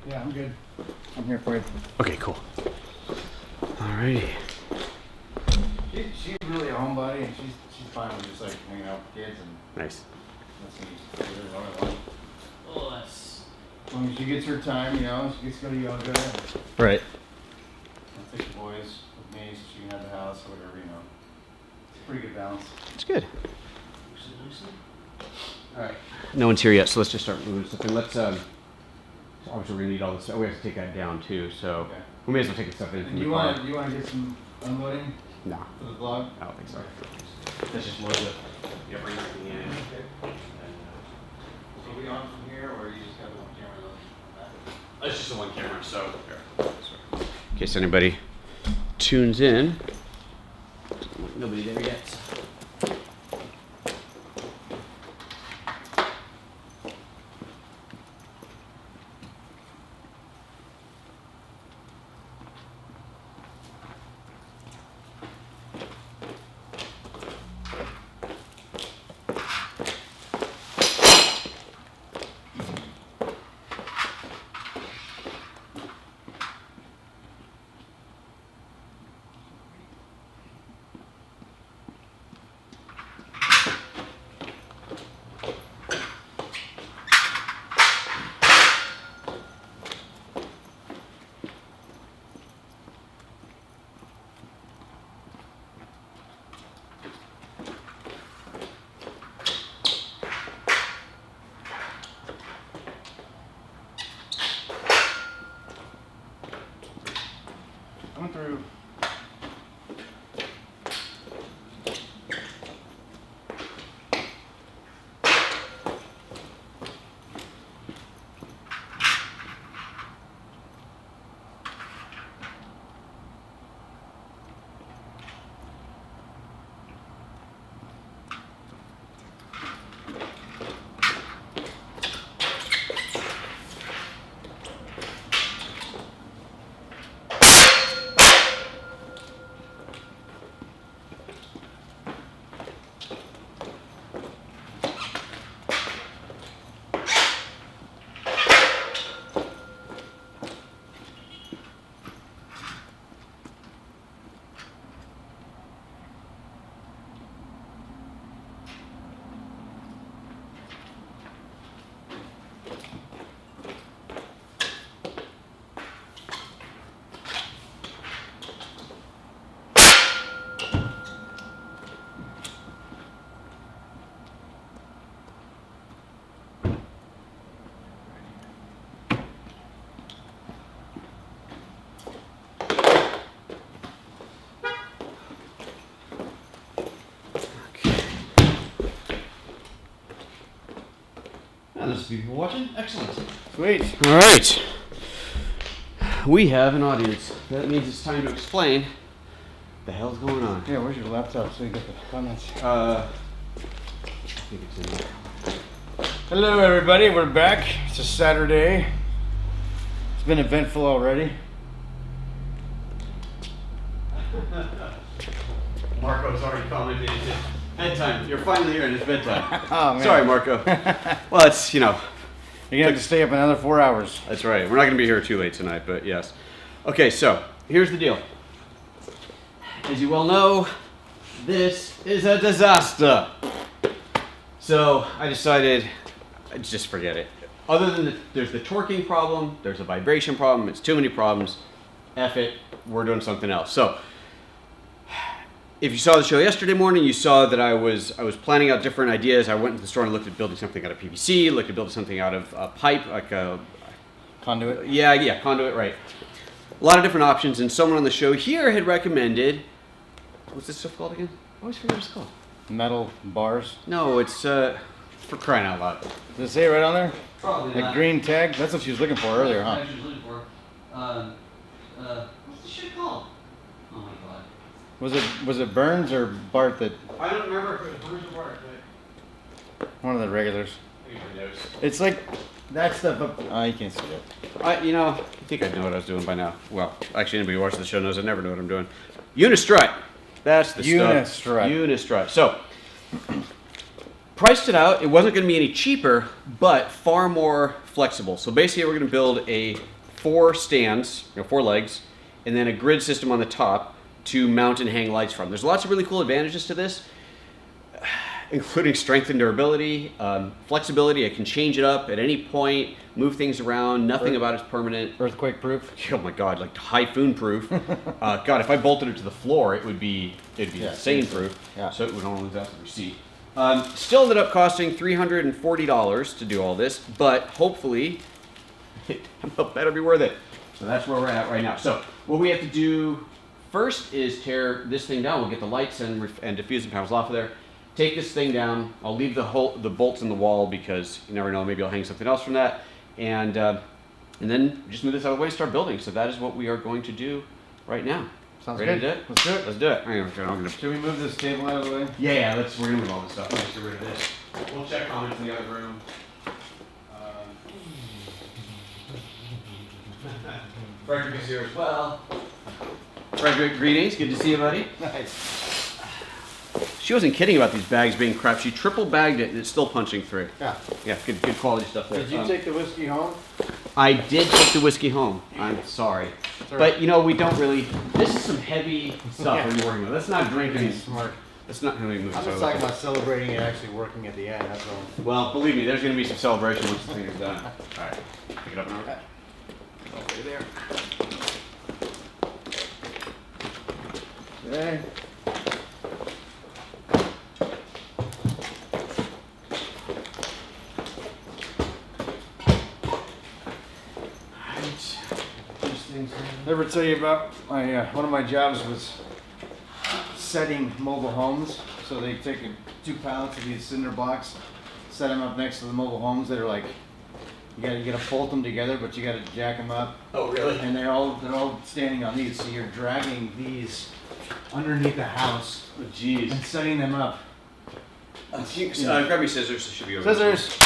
Yeah, I'm good. I'm here for you. Okay, cool. Alrighty. She's really a homebody, and she's fine with just like hanging out with kids and Nice. listening to whatever. Oh, that's... As long as she gets her time, you know, she gets to go to yoga. And Right. I'll take the boys with me so she can have the house or whatever, you know. It's a pretty good balance. It's good. Alright. No one's here yet, so let's just start moving stuff in. Let's, obviously we're gonna need all this stuff. We have to take that down too, so Okay. we may as well take the stuff in from And the you car. want to get some unloading No, for the vlog? I don't think so. Let's just load it. Yeah, bring everything in. Okay. So are we on from here, or you just have the one camera though? It's just the one camera, so. In case anybody tunes in. Nobody there yet. Coming through. There's people watching. Excellent. Sweet. All right. We have an audience. That means it's time to explain the hell's going on. Yeah, where's your laptop so you get the comments? I think it's in there. Hello, everybody. We're back. It's a Saturday. It's been eventful already. Marco's already commented. It's bedtime. You're finally here and it's bedtime. Oh, man. Sorry, Marco. Well, it's, you know. You're going to have to stay up another 4 hours. That's right. We're not going to be here too late tonight, but yes. Okay, so here's the deal. As you well know, this is a disaster. So I decided, just forget it. Other than there's the torquing problem, there's a vibration problem, it's too many problems. F it, we're doing something else. So if you saw the show yesterday morning, you saw that I was planning out different ideas. I went to the store and looked at building something out of PVC, looked at building something out of a pipe, like a Conduit? yeah, conduit, right. A lot of different options, and someone on the show here had recommended, what's this stuff called again? I always forget what it's called. Metal bars. No, it's for crying out loud. Does it say it right on there? Probably The not. green tag? That's what she was looking for earlier, huh? That's what she was looking for. What's this shit called? Oh my god. Was it Burns or Bart that I don't remember if it was Bruce or Bart, but one of the regulars? I think it was. It's like that stuff up. Oh, you can't see it. I think I know what I was doing by now. Well, actually, anybody who watches the show knows I never know what I'm doing. Unistrut. That's the stuff. Unistrut. Unistrut. So, priced it out. It wasn't going to be any cheaper, but far more flexible. So basically, we're going to build a 4 stands, 4 legs, and then a grid system on the top to mount and hang lights from. There's lots of really cool advantages to this, including strength and durability, flexibility. I can change it up at any point, move things around. Nothing about it's permanent. Earthquake proof. Oh my God, like typhoon proof. God, if I bolted it to the floor, it'd be insane proof. Yeah. So it would only lose out the receipt. Still ended up costing $340 to do all this, but hopefully it better be worth it. So that's where we're at right now. So what we have to do first is tear this thing down. We'll get the lights and diffusing panels off of there. Take this thing down. I'll leave the bolts in the wall because you never know, maybe I'll hang something else from that. And then just move this out of the way and start building. So that is what we are going to do right now. Sounds Ready good. to do it? Let's do it. Let's do it. Hang on, I'm gonna... Should we move this table out of the way? Yeah, we're gonna move all this stuff. Let's get rid of this. We'll check comments in the other room. Frederick is here as well. Frederick, greetings. Good to see you, buddy. Nice. She wasn't kidding about these bags being crap. She triple bagged it and it's still punching through. Yeah. Yeah, good quality stuff there. Did you take the whiskey home? I did take the whiskey home. I'm sorry. But you know, we don't really, this is some heavy stuff we're working with. Let's not drink any. Smart. Let's not really move I'm this just over. talking about celebrating and actually working at the end. That's all. Well, believe me, there's going to be some celebration once the thing is done. All right, pick it up now. Okay, there. Okay. Ever tell you about my one of my jobs was setting mobile homes. So they take 2 pallets of these cinder blocks, set them up next to the mobile homes that are like, you gotta bolt them together, but you gotta jack them up. Oh, really? And they're all standing on these. So you're dragging these underneath the house Oh, jeez. and setting them up. Grab me scissors. It should be over. Scissors.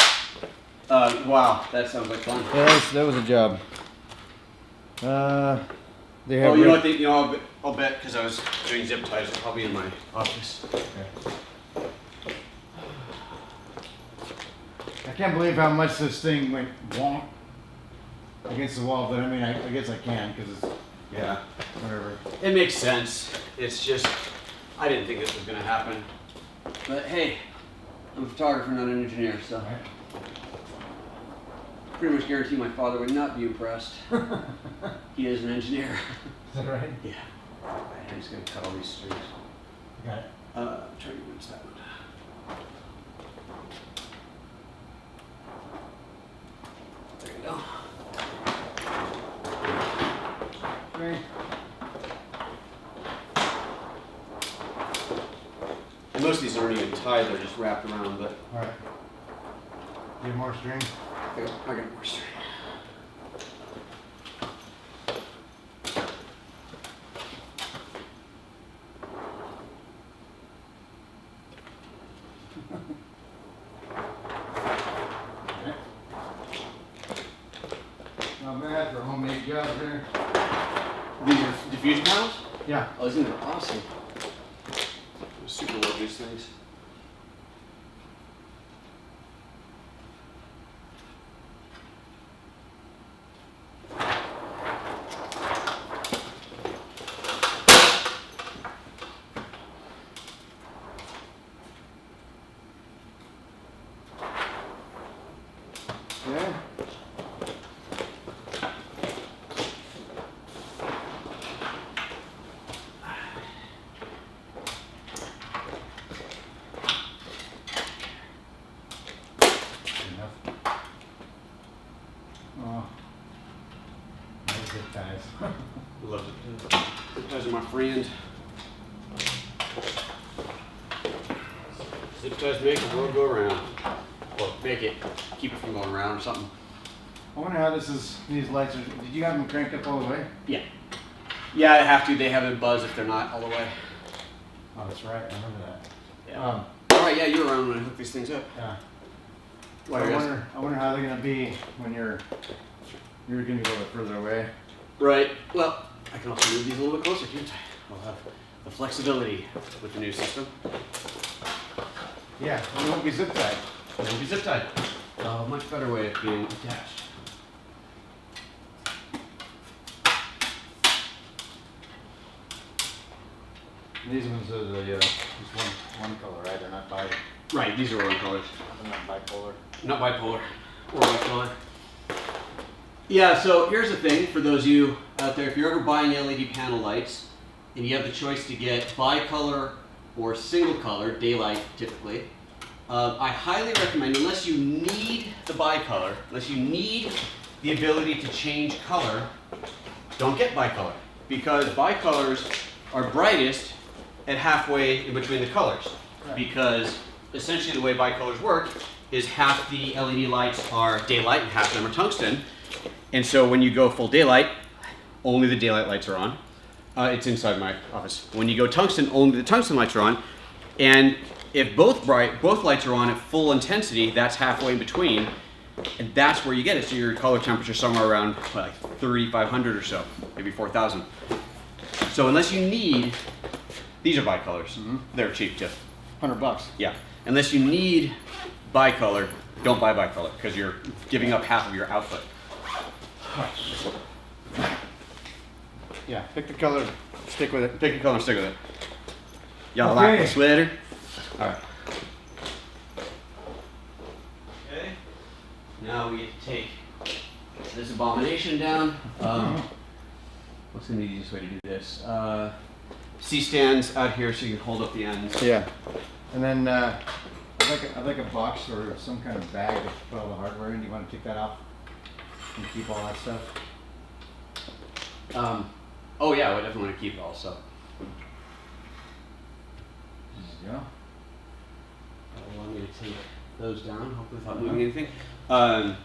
Wow, that sounds like fun. Yeah, that was a job. They have. Oh, you know what? I'll bet because I was doing zip ties. It's probably in my office. I can't believe how much this thing went wonk against the wall, but I mean, I guess I can because it's Yeah. whatever. It makes sense. It's just, I didn't think this was going to happen. But hey, I'm a photographer, not an engineer, so pretty much guarantee my father would not be impressed. He is an engineer. Is that right? Yeah. I'm just going to cut all these strings. Got it. I'm trying to rinse that one. There you go. Okay. And most of these aren't even tied, they're just wrapped around, but All right. Need more string? I got more string. Not bad for a homemade job there. These are diffusion panels? Yeah. Oh, these are awesome. I super love these things. Yeah. Enough. Oh. Those zip ties. Love it. Zip ties are my friend. Zip ties make the world go around. Or make it, keep it from going around or something. I wonder how these lights are, did you have them cranked up all the way? Yeah. Yeah, I have to. They have a buzz if they're not all the way. Oh, that's right, I remember that. Yeah. All right, yeah, you were around when I hooked these things up. Yeah. Why, I guys? wonder how they're gonna be when you're gonna be a little bit further away. Right. Well, I can also move these a little bit closer, can't I? I'll have the flexibility with the new system. Yeah, it won't be zip tied. It will be zip tied. A much better way of being attached. These ones are the just one color, right? They're not Right, these are one colors. bipolar. Not bipolar or bicolor. Yeah, so here's the thing for those of you out there, if you're ever buying LED panel lights and you have the choice to get bicolor or single color, daylight typically, I highly recommend, unless you need the bicolor, unless you need the ability to change color, don't get bicolor. Because bicolors are brightest at halfway in between the colors. Right. Because essentially the way bicolors work is half the LED lights are daylight and half of them are tungsten. And so when you go full daylight, only the daylight lights are on. It's inside my office. When you go tungsten, only the tungsten lights are on. And if both lights are on at full intensity, that's halfway in between. And that's where you get it. So your color temperature is somewhere around like 3,500 or so, maybe 4,000. So unless you need, these are bicolors. They're cheap too. $100. Yeah. Unless you need bicolor, don't buy bicolor because you're giving up half of your output. Yeah, pick the color, stick with it. Pick a color and stick with it. Y'all Okay. like the sweater? All right. Okay. Now we get to take this abomination down. What's gonna be the easiest way to do this? C-stands out here so you can hold up the ends. Yeah, and then I'd like a box or some kind of bag to put all the hardware in. Do you want to take that out and keep all that stuff? Oh yeah, I would definitely want to keep it also. There you go. Allow me to take those down, hopefully without moving anything. Yeah,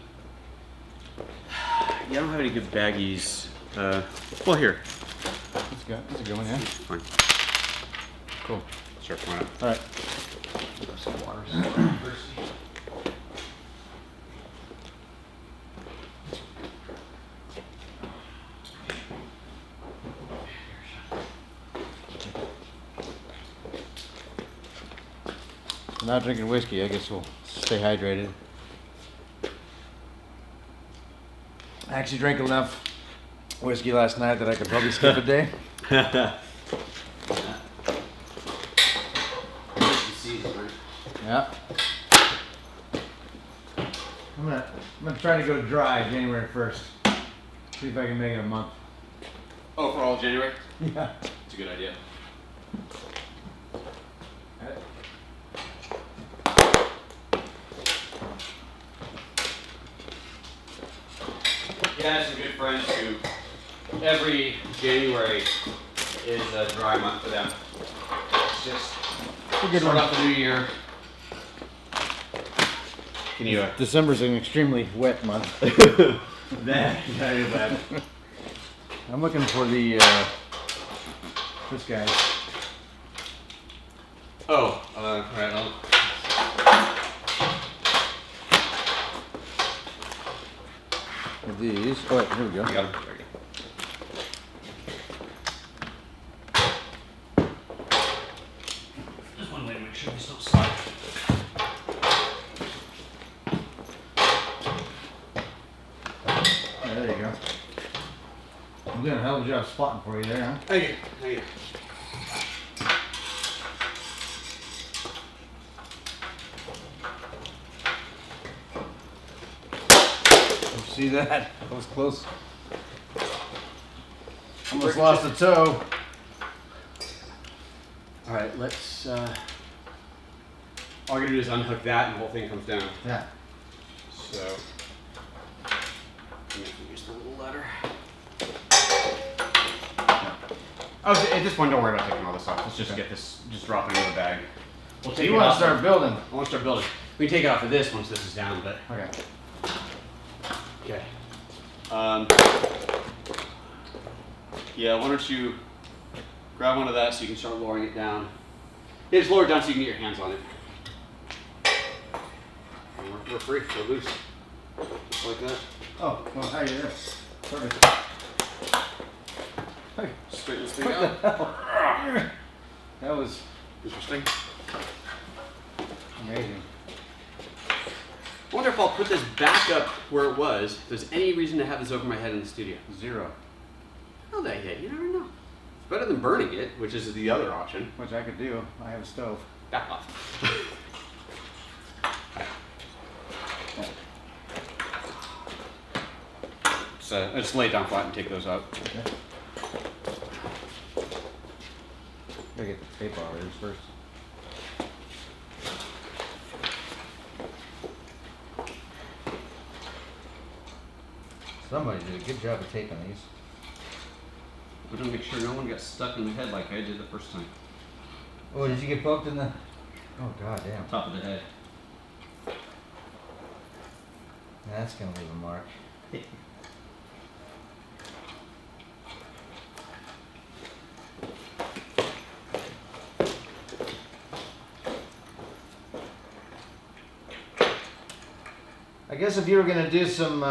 I don't have any good baggies. Well, here. That's good. That's a good one, yeah. Fine. Cool. Sure, why not? All right. Some water. Not drinking whiskey. I guess we'll stay hydrated. I actually drank enough whiskey last night that I could probably skip a day. Yeah. I'm gonna try to go dry January 1st. See if I can make it a month. Oh, for all of January? Yeah. It's a good idea. Yeah, I have some good friends who every January is a dry month for them. It's just A good start one. off the new year. Can you? December's an extremely wet month. That is bad. I'm looking for the this guy. Oh, all right. I'll... These. Oh, wait, here we go. I got them. There you go. Just one way to make sure these don't slide. Yeah, there you go. I'm doing a hell of a job spotting for you there, huh? Thank you. Thank you. See that? That was close. Almost lost a toe. All right, let's. All we're gonna do is unhook that, and the whole thing comes down. Yeah. So, I'm gonna use the little ladder. Oh, at this point, don't worry about taking all this off. Let's just get this, just drop it into the bag. We'll take You it want to off. start building? I want to start building. We can take it off of this once this is down, but Okay. okay. Yeah, why don't you grab one of that so you can start lowering it down. Yeah, just lower it down so you can get your hands on it. And we're free, we're loose. Just like that. Oh, well, hi there. Perfect. Hey, Straighten this thing what out. the hell? That was Interesting. Amazing. I wonder if I'll put this back up where it was. If there's any reason to have this over my head in the studio. Zero. How that hit? You never know. It's better than burning it, which is the other option. Which I could do. I have a stove. Back off. So just lay it down flat and take those out. Okay. Gotta get the tape off first. Somebody did a good job of taping these. We're gonna make sure no one gets stuck in the head like I did the first time. Oh, did you get bumped in the... Oh, god damn. Top of the head. That's gonna leave a mark. I guess if you were gonna do some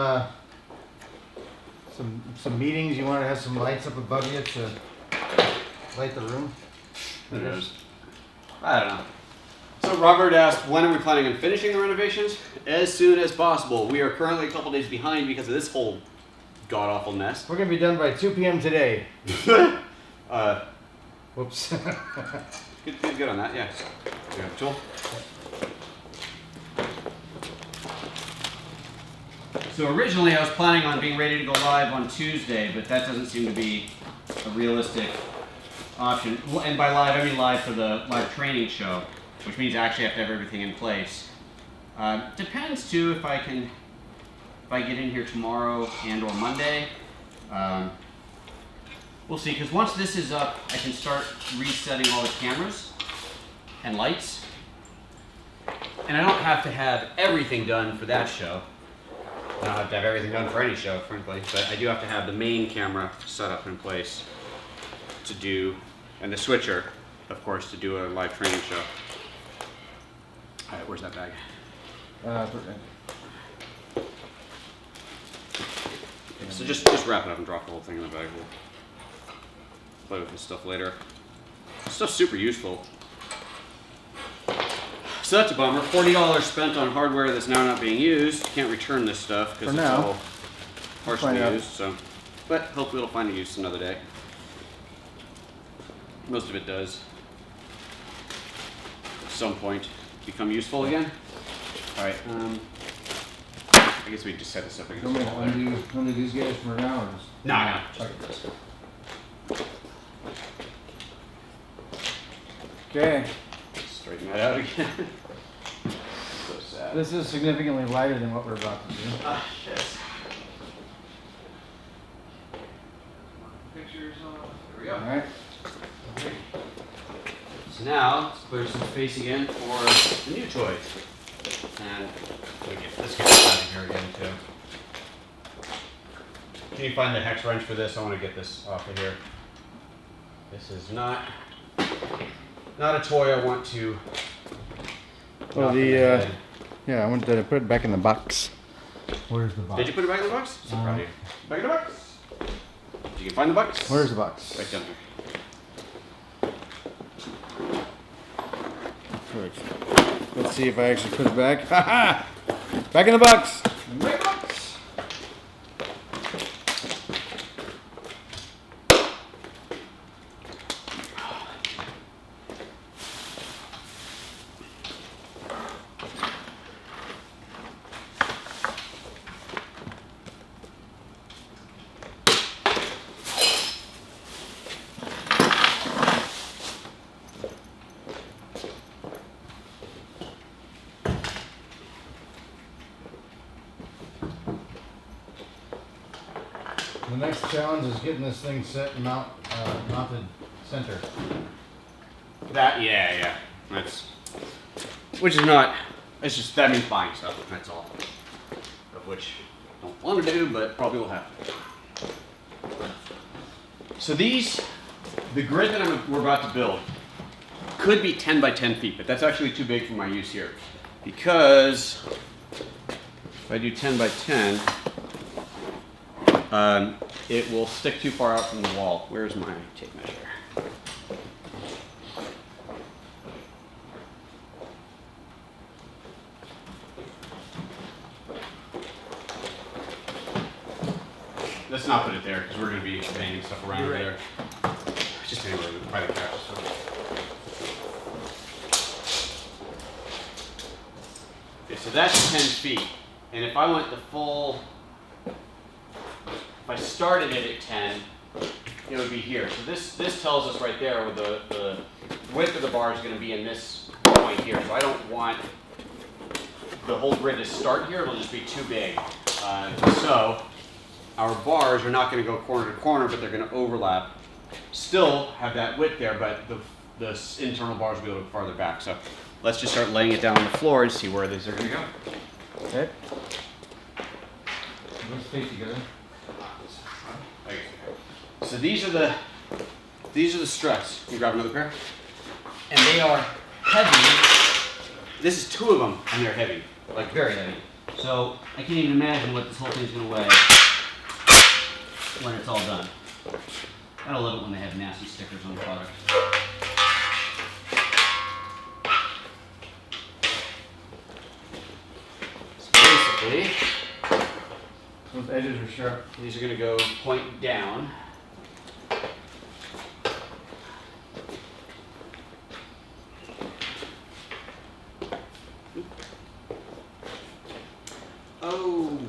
meetings, you want to have some lights up above you to light the room. It is. I don't know. So Robert asked, when are we planning on finishing the renovations? As soon as possible. We are currently a couple days behind because of this whole god-awful mess. We're gonna be done by 2 p.m. today. Whoops. Good on that, yeah. Yeah, Joel? So originally I was planning on being ready to go live on Tuesday, but that doesn't seem to be a realistic option. And by live, I mean live for the live training show, which means I actually have to have everything in place. Depends too if I get in here tomorrow and or Monday. We'll see, because once this is up, I can start resetting all the cameras and lights. And I don't have to have everything done for that show. I don't have to have everything done for any show, frankly, but I do have to have the main camera set up in place to do, and the switcher, of course, to do a live training show. All right, where's that bag? So just wrap it up and drop the whole thing in the bag. We'll play with this stuff later. This stuff's super useful. So that's a bummer. $40 spent on hardware that's now not being used. Can't return this stuff because it's all partially used. So, but hopefully it'll find a use another day. Most of it does. At some point, become useful again. All right. I guess we just set this up against the wall there. Undo these guys for now? Or just... No. Just this. Okay. Straighten that out again. So sad. This is significantly lighter than what we're about to do. Ah, shit. Pictures on. There we go. Alright. Okay. So now, let's clear some space again for the new toys. And we get this guy out of here again too. Can you find the hex wrench for this? I want to get this off of here. This is not a toy I want to. Well, yeah, I wanted to put it back in the box. Where's the box? Did you put it back in the box? So proud of you. Back in the box. Did you find the box? Where's the box? Right down here. Perfect. Let's see if I actually put it back. Ha ha! Back in the box. Back in the box. The next challenge is getting this thing set and mounted center. Yeah. That's, which is not, it's just, that means buying stuff, that's all. Of which I don't want to do, but probably will have to. So these, the grid that we're about to build could be 10 by 10 feet, but that's actually too big for my use here. Because if I do 10 by 10, it will stick too far out from the wall. Where's my tape measure? let's not put it there because we're going to be banging stuff around You're there. Just anywhere by the couch. So. Okay, so that's 10 feet. And if I went the full, if I started it at 10, it would be here. So this tells us right there where the width of the bar is going to be in this point here. So I don't want the whole grid to start here. It'll just be too big. So our bars are not going to go corner to corner, but they're going to overlap. Still have that width there, but the internal bars will be a little farther back. So let's just start laying it down on the floor and see where these are going to go. Okay. Let's face together. So these are the struts. Can you grab another pair? And they are heavy. This is 2 of them, and they're heavy, like very heavy. So I can't even imagine what this whole thing's gonna weigh when it's all done. I don't love it when they have nasty stickers on the product. So basically, Those edges are sharp. these are gonna go point down. Oh.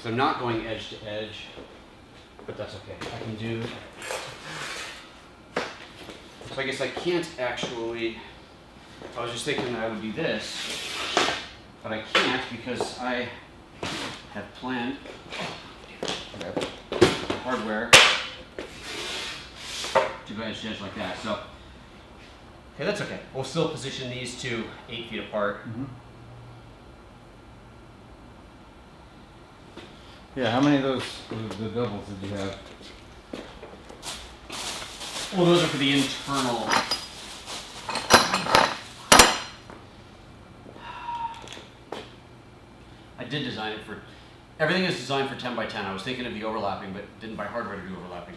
So I'm not going edge to edge, but that's okay. I can do. So I guess I can't actually. I was just thinking that I would do this, but I can't because I have planned hardware to go edge to edge like that. So, okay, that's okay. We'll still position these two 8 feet apart. Mm-hmm. Yeah, how many of those, the doubles did you have? Well, those are for the internal. I did design it for, everything is designed for 10 by 10. I was thinking of the overlapping, but didn't buy hardware to do overlapping.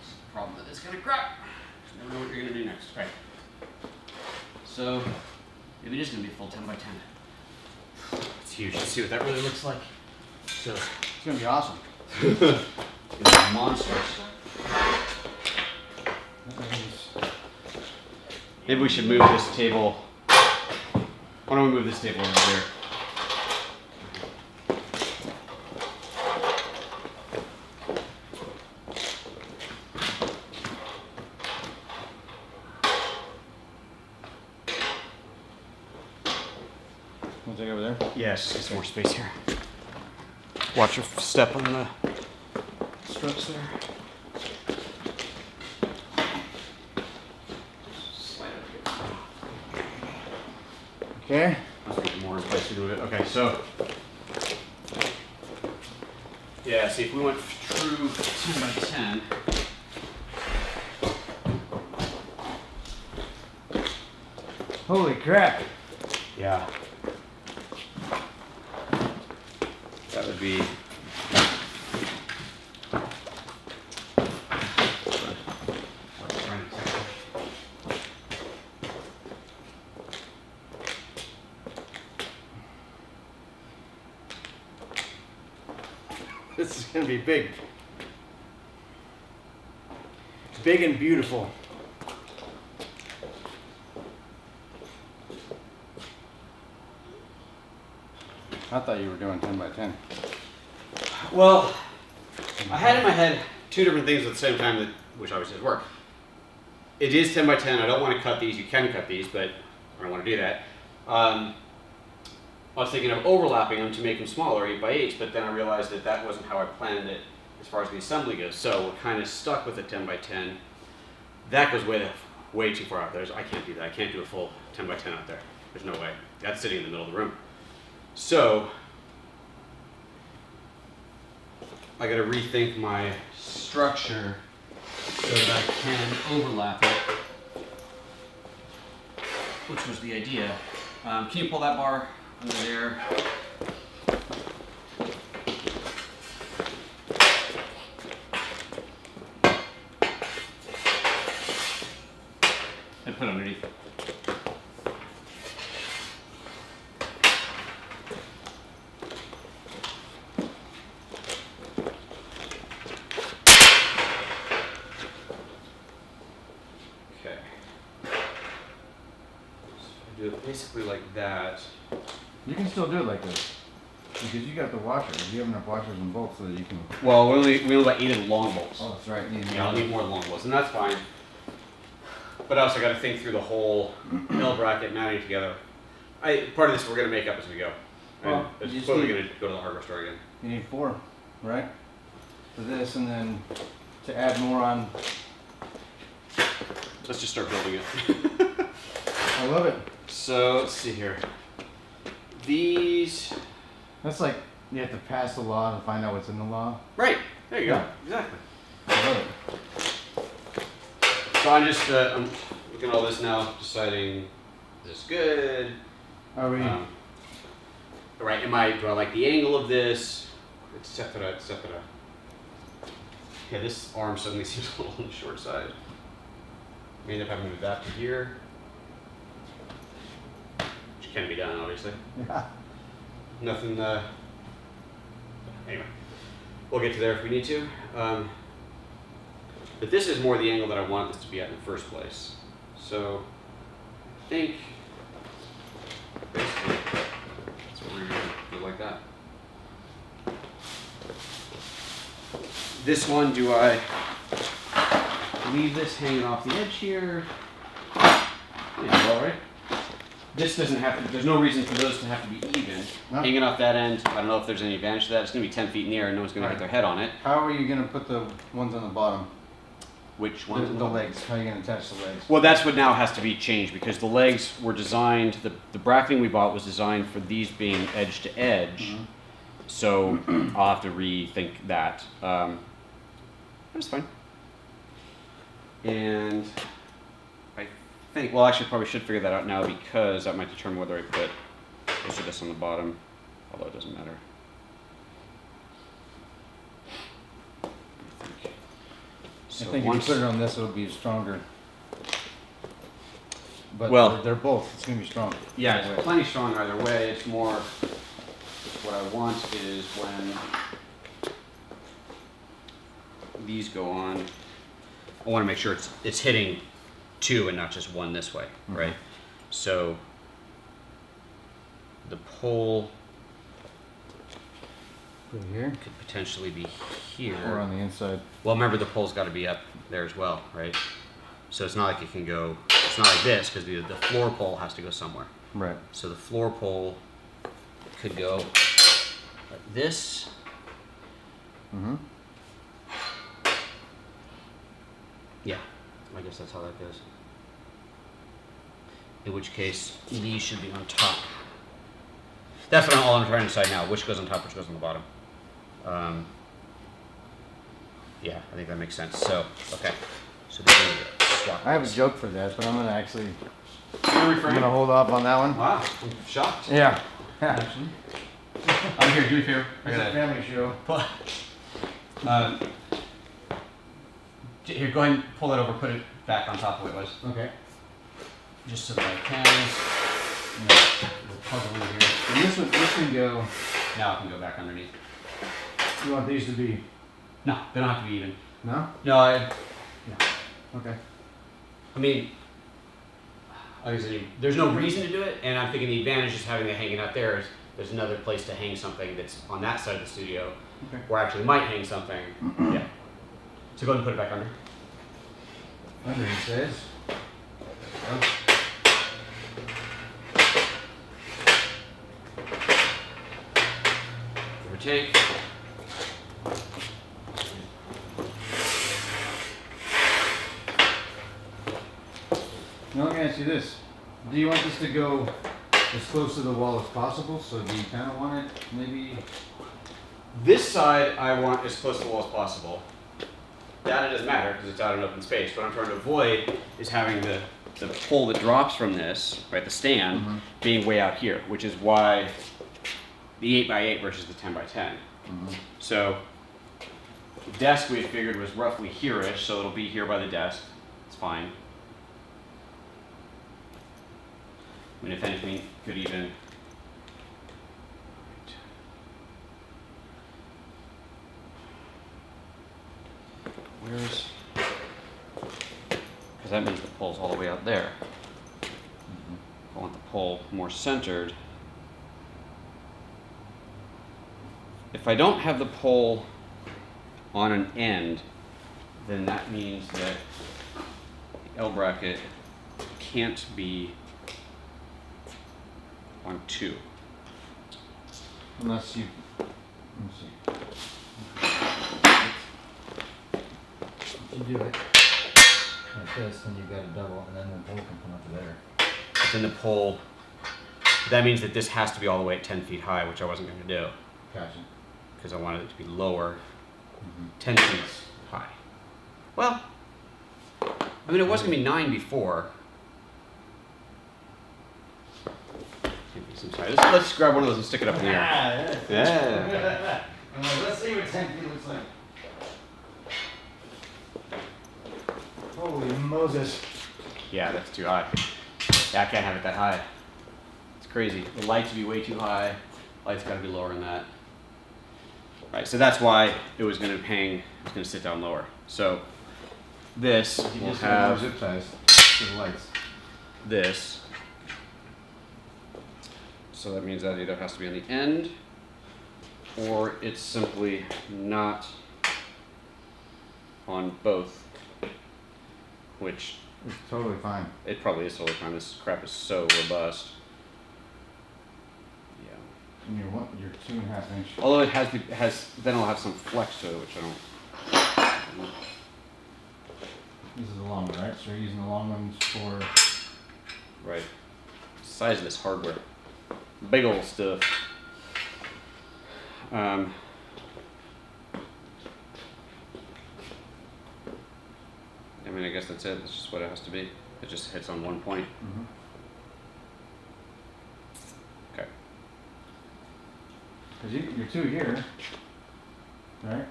It's the problem that it's gonna crack. Never know what you're gonna do next. Right. So, maybe it is gonna be a full 10 by 10. It's huge. Let's see what that really looks like. So, It's gonna be awesome. it's monstrous. Maybe we should move this table. Why don't we move this table over here? Want to take over there? Yes, get some more space here. Watch your step on the struts there. Slide up here. Okay. Let's get more in place to do it. Okay, so. Yeah, see if we went true 10 by 10. Holy crap. Yeah. That would be. This is gonna be big. It's big and beautiful. I thought you were doing 10 by 10. Well, I had in my head 2 different things at the same time, that, which obviously work. It is 10 by 10. I don't want to cut these. You can cut these, but I don't want to do that. I was thinking of overlapping them to make them smaller, 8 by 8s, but then I realized that that wasn't how I planned it as far as the assembly goes. So we're kind of stuck with a 10 by 10. That goes way too far out there. I can't do that. I can't do a full 10 by 10 out there. There's no way. That's sitting in the middle of the room. So I got to rethink my structure so that I can overlap it, which was the idea. Can you pull that bar under there? And put it underneath. do it basically like that. You can still do it like this. Because you got the washers. You have enough washers and bolts so that you can... Well, we only got 8 of the long bolts. Oh, that's right. Yeah, I'll need more long bolts, and that's fine. But I also got to think through the whole L bracket mounting together. Part of this we're going to make up as we go. Well, And you it's just probably need- going to go to the hardware store again. You need 4, right? For this, and then to add more on. Let's just start building it. I love it. So let's see here. These. That's like you have to pass the law to find out what's in the law. Right. There you Yeah. go. Exactly. I love it. So I'm just I'm looking at all this now, deciding is this good? Are we? Right. Do I like the angle of this? Etc. Etc. Yeah, this arm suddenly seems a little on the short side. I may end up having to move that to here, which can be done, obviously. Yeah. Nothing. Anyway, we'll get to there if we need to. But this is more the angle that I want this to be at in the first place. So I think basically that's what we're going to do, like that. This one, do I leave this hanging off the edge here? Yeah, all right. This doesn't have to, there's no reason for those to have to be even. No. Hanging off that end, I don't know if there's any advantage to that. It's going to be 10 feet in the air and no one's going to hit their head on it. How are you going to put the ones on the bottom? Which ones? The legs. How are you going to attach the legs? Well, that's what now has to be changed because the legs were designed, the bracketing we bought was designed for these being edge to edge. Mhm. So I'll have to rethink that. That's fine. And I think, well, actually, probably should figure that out now because that might determine whether I put this or this on the bottom, although it doesn't matter. I think if you put it on this, it'll be stronger. But Well- they're both. It's going to be stronger. Yeah, it's plenty strong either way. It's more, what I want is when these go on, I want to make sure it's hitting 2 and not just 1 this way, right? So the pole Put it here. could potentially be here. Or on the inside. Well, remember the pole's got to be up there as well, right? So it's not like it can go, it's not like this because the floor pole has to go somewhere. Right. So the floor pole could go like this. Mm-hmm. Yeah, I guess that's how that goes. In which case, these should be on top. That's what I'm trying to decide now. Which goes on top, which goes on the bottom. Yeah, I think that makes sense. So, okay. So this is swap. I have a joke for that, but I'm going to actually... Can you I'm going to hold off on that one. Wow, I'm shocked. Yeah. Actually. I'm here, do me a favor. I It's a gotta- family show. Here, go ahead and pull it over, put it back on top of what it was. Okay. Just so that I can. We'll puzzle in here. And this can go... Now it can go back underneath. You want these to be... No, they don't have to be even. No? No, Okay. I mean, obviously, there's no reason to do it, and I'm thinking the advantage is having it hanging out there is there's another place to hang something that's on that side of the studio, Okay. where I actually might hang something. Yeah. So go ahead and put it back under. Under it says. Give or take. Now let me ask you this. Do you want this to go as close to the wall as possible? So do you kind of want it maybe... This side I want as close to the wall as possible. That it doesn't matter because it's out in open space. What I'm trying to avoid is having the pole that drops from this, right, the stand, being way out here, which is why the 8x8 versus the 10x10. So the desk we had figured was roughly here-ish, so it'll be here by the desk. It's fine. I mean, if anything, could even... Where's... Because that means the pole's all the way out there. I want the pole more centered. If I don't have the pole on an end, then that means that the L bracket can't be on 2. Unless you, let me see. If you do it like this, then you've got a double, and then the pole can come up to there. But then the pole, that means that this has to be all the way at 10 feet high, which I wasn't going to do Gotcha. because I wanted it to be lower, 10 feet high. Well, I mean, it was going to be 9 before. Let's grab one of those and stick it up in the air. Yeah. Let's see what 10 feet looks like. Holy Moses. Yeah, that's too high. Yeah, I can't have it that high. It's crazy. The lights would be way too high. Lights got to be lower than that. Right, so that's why it was going to hang, it's going to sit down lower. So this You will just have have zip ties to the lights. this. So that means that either has to be on the end or it's simply not on both, which It's totally fine. it probably is totally fine. This crap is so robust. Yeah. And you're 2.5 inch. Although it has, then it'll have some flex to it, which I don't. This is the long one, right? So you're using the long ones for. Right. Size of this hardware. Big old stuff. I mean, I guess that's it. That's just what it has to be. It just hits on one point. Okay. Because you're 2 here, right?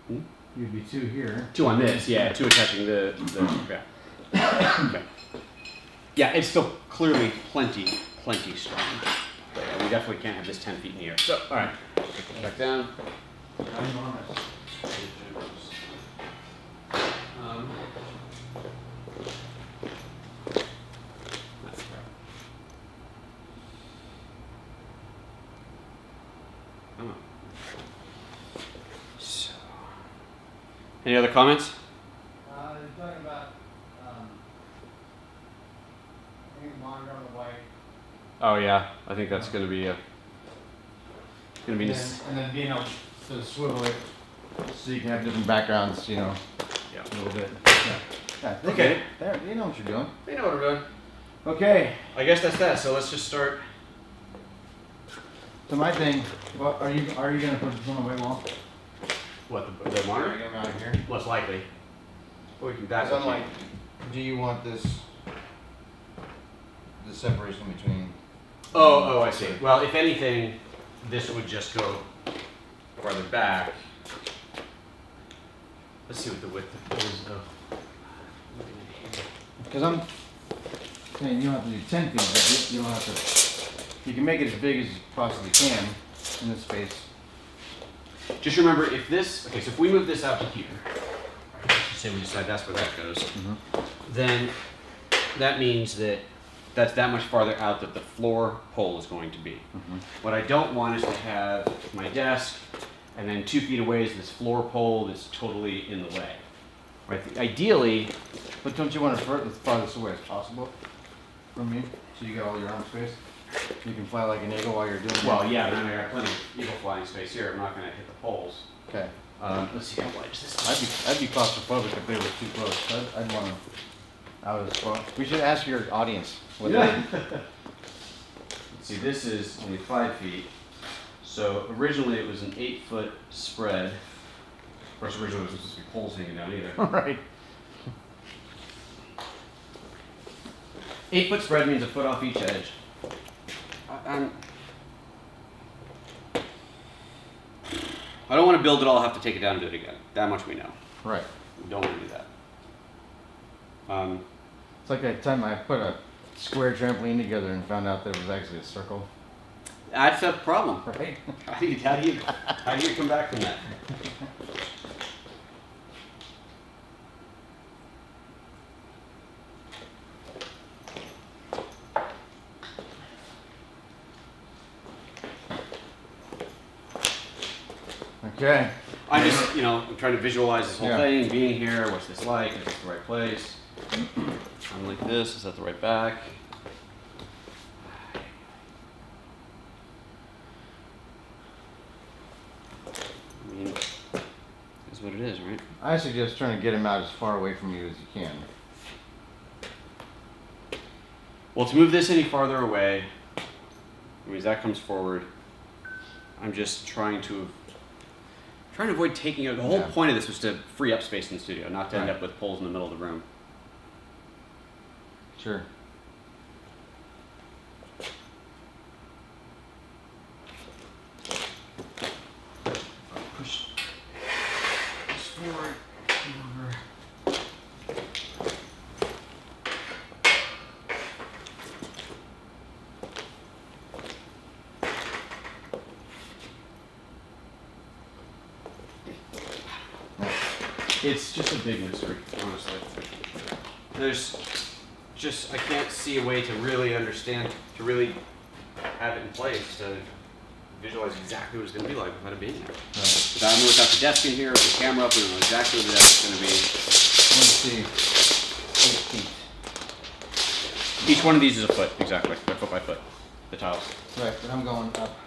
Hmm? You'd be 2 here. 2 on this, yeah. 2 attaching the yeah. Okay. Yeah, it's still clearly plenty strong. But yeah, we definitely can't have this 10 feet in the air. So, all right. Take it back down. So, any other comments? You're talking about, I think monitor on the white. Oh yeah, I think that's going to be And then being able to swivel it so you can have different backgrounds, you know, yeah. a little bit. Yeah, Okay. There, you know what you're doing. They know what we're doing. Okay. I guess that's that. So let's just start. So my thing, well, are you gonna put this on the white wall? What the monitor? Get them out of here. Most likely. Or we can back So I'm it. like, do you want this, the separation between? Oh, I see. Well, if anything, this would just go farther back. Let's see what the width is of. Because I'm saying you don't have to do 10 feet, but you don't have to. You can make it as big as you possibly can in this space. Just remember, if this, okay, so if we move this out to here, say we decide that's where that goes, then that means that that's that much farther out that the floor pole is going to be. What I don't want is to have my desk, and then 2 feet away is this floor pole that's totally in the way. Right? Ideally, But don't you want it as farthest away as possible from you? So you got all your arm space? You can fly like an eagle while you're doing it. well, yeah, but I got plenty of eagle flying space here. I'm not going to hit the poles. Okay. Let's see how wide is this. I'd be claustrophobic if they were too close. I'd want to. I was. We should ask your audience. What Let's see, this is only 5 feet. So originally it was an 8-foot spread. Of course, originally it was supposed to be poles hanging down either. Right. 8-foot spread means a foot off each edge. I don't want to build it all, have to take it down and do it again. That much we know. Right. We don't want to do that. It's like that time I put a square trampoline together and found out that it was actually a circle. That's a problem. Right. How do you come back from that? Okay. I'm just, you know, I'm trying to visualize this whole Yeah. thing, being here, what's this like, is this the right place? I'm like this, is that the right back? I mean, it's what it is, right? I suggest trying to get him out as far away from you as you can. Well, to move this any farther away, I mean, as that comes forward, I'm just trying to avoid taking it. The whole point of this was to free up space in the studio, not to end Right. up with poles in the middle of the room. Sure. Push this forward, over. It's just a big mystery, honestly. There's just, I can't see a way to really understand, to really have it in place, to visualize exactly what it's going to be like without it being there. Right. Without the desk in here, with the camera up, we don't know exactly what the desk is going to be. Let's see. 8 feet. Each one of these is a foot, exactly. They're foot by foot, the tiles. Right, but I'm going up.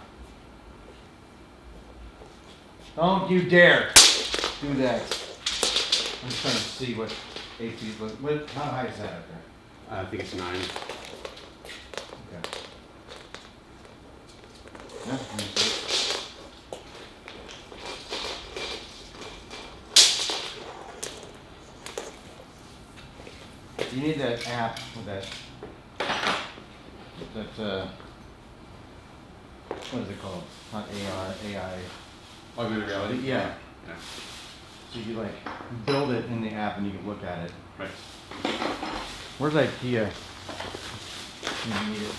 Don't you dare do that. I'm just trying to see what 8 feet was. How high is that up there? I think it's 9. Okay. Yeah, let me see. You need that app with that, what is it called? Not AR, AI. Augmented reality? Yeah. Yeah. So you like build it in the app and you can look at it. Right. Where's IKEA? You need it.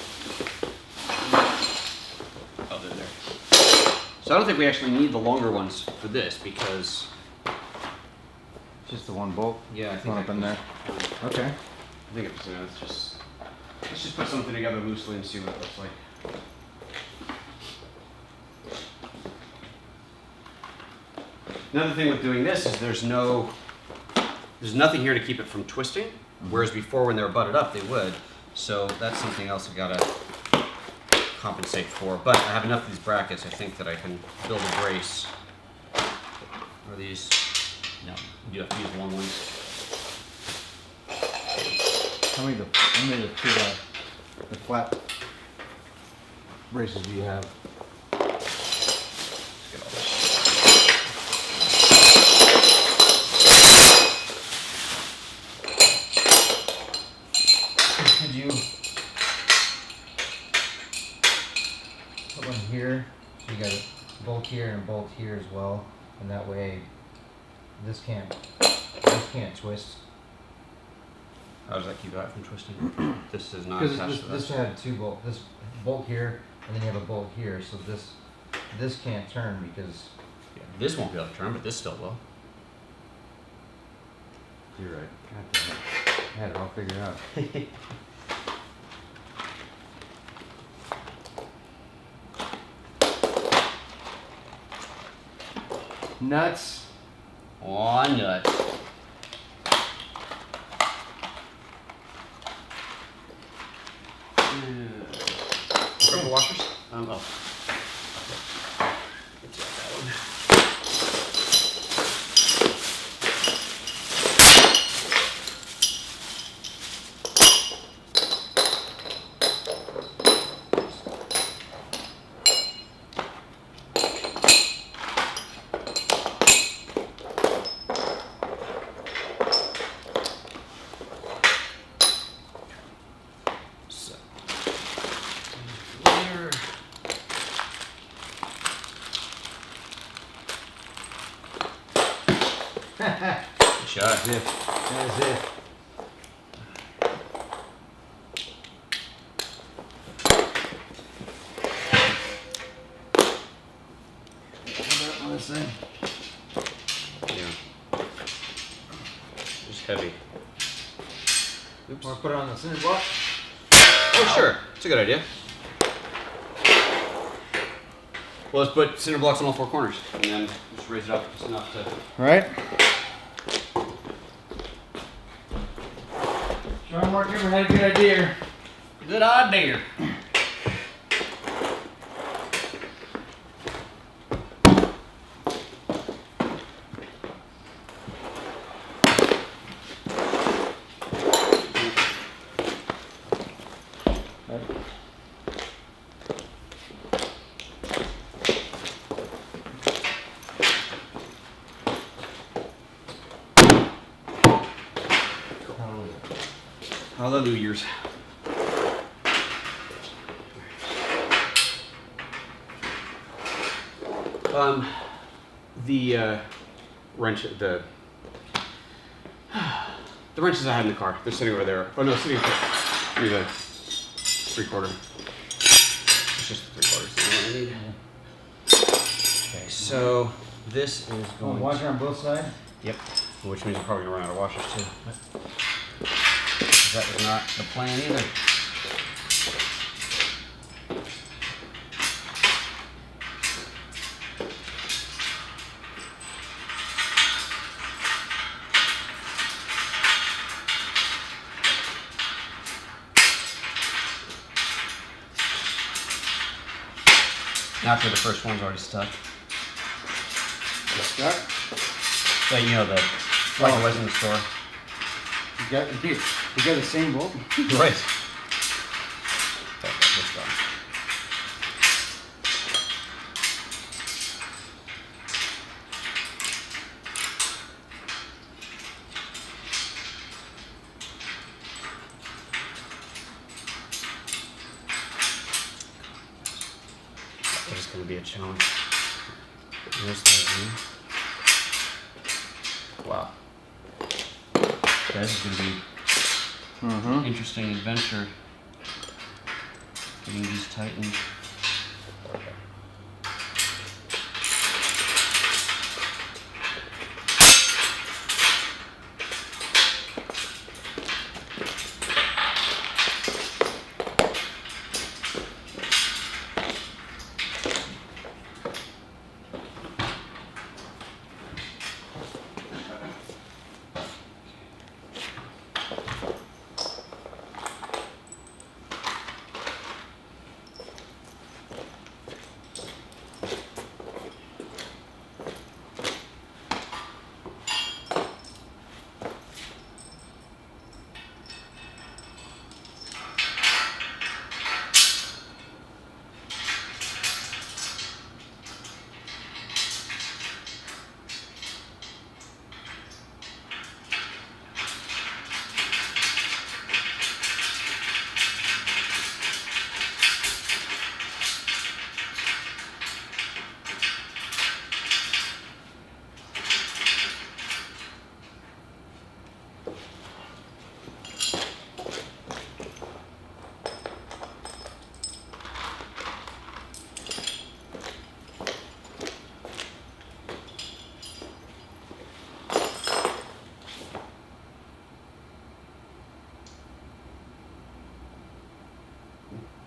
Oh, they're there. So I don't think we actually need the longer ones for this because, It's just the one bolt. yeah, I think One up in there. Okay. I think it's, let's just put something together loosely and see what it looks like. Another thing with doing this is there's nothing here to keep it from twisting, whereas before when they were butted up they would. So that's something else I've got to compensate for. But I have enough of these brackets, I think, that I can build a brace. Are these? No, you have to use long ones. How many of the flat braces do you have? Let's get all this. Could you put one here? So you got a bolt here and a bolt here as well, and that way this can't twist. How does that keep that from twisting? This is not Because attached to this that. had this bolt here, and then you have a bolt here, so this can't turn because Yeah, this won't be able to turn, but this still will. You're right. God damn it. I had it all figured out. Nuts. Aw, nuts. Purple washers? Oh. Let's get that one. So, layer. Good shot. That's it. On this thing. Yeah. Just heavy. Oops. want to put it on the cinder block. Oh, sure. It's a good idea. Well, let's put cinder blocks on all four corners, and then just raise it up just enough to. Right? Sean Mark ever had a good idea. Good idea. Hallelujah. The wrench, the wrenches I had in the car, they're sitting over there. Oh no, sitting over there. The 3/4. It's just 3/4. That's what I need. Okay, so this is going. Washer on both sides? Yep. Which means I'm probably gonna run out of washers too. That was not the plan either. After the first one's already stuck. Stuck? So you know the like it was in the store. You got the same bolt? Right. Okay, let's go. That is going to be a challenge. There's the wow. This is going to be an interesting adventure. Getting these tightened. Okay.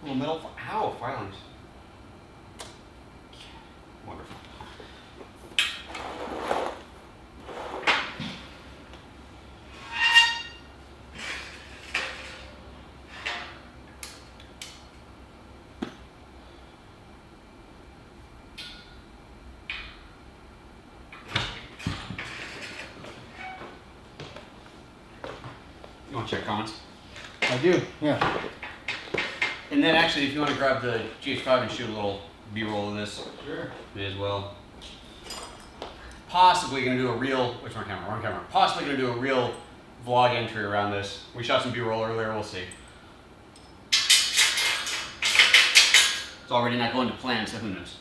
Little metal, ow, filings. Wonderful. You want to check comments? I do, yeah. And then actually, if you want to grab the GH5 and shoot a little B-roll of this, Sure. may as well. Possibly going to do a real, which one camera? Wrong camera. Possibly going to do a real vlog entry around this. We shot some B-roll earlier, we'll see. It's already not going to plan, so who knows?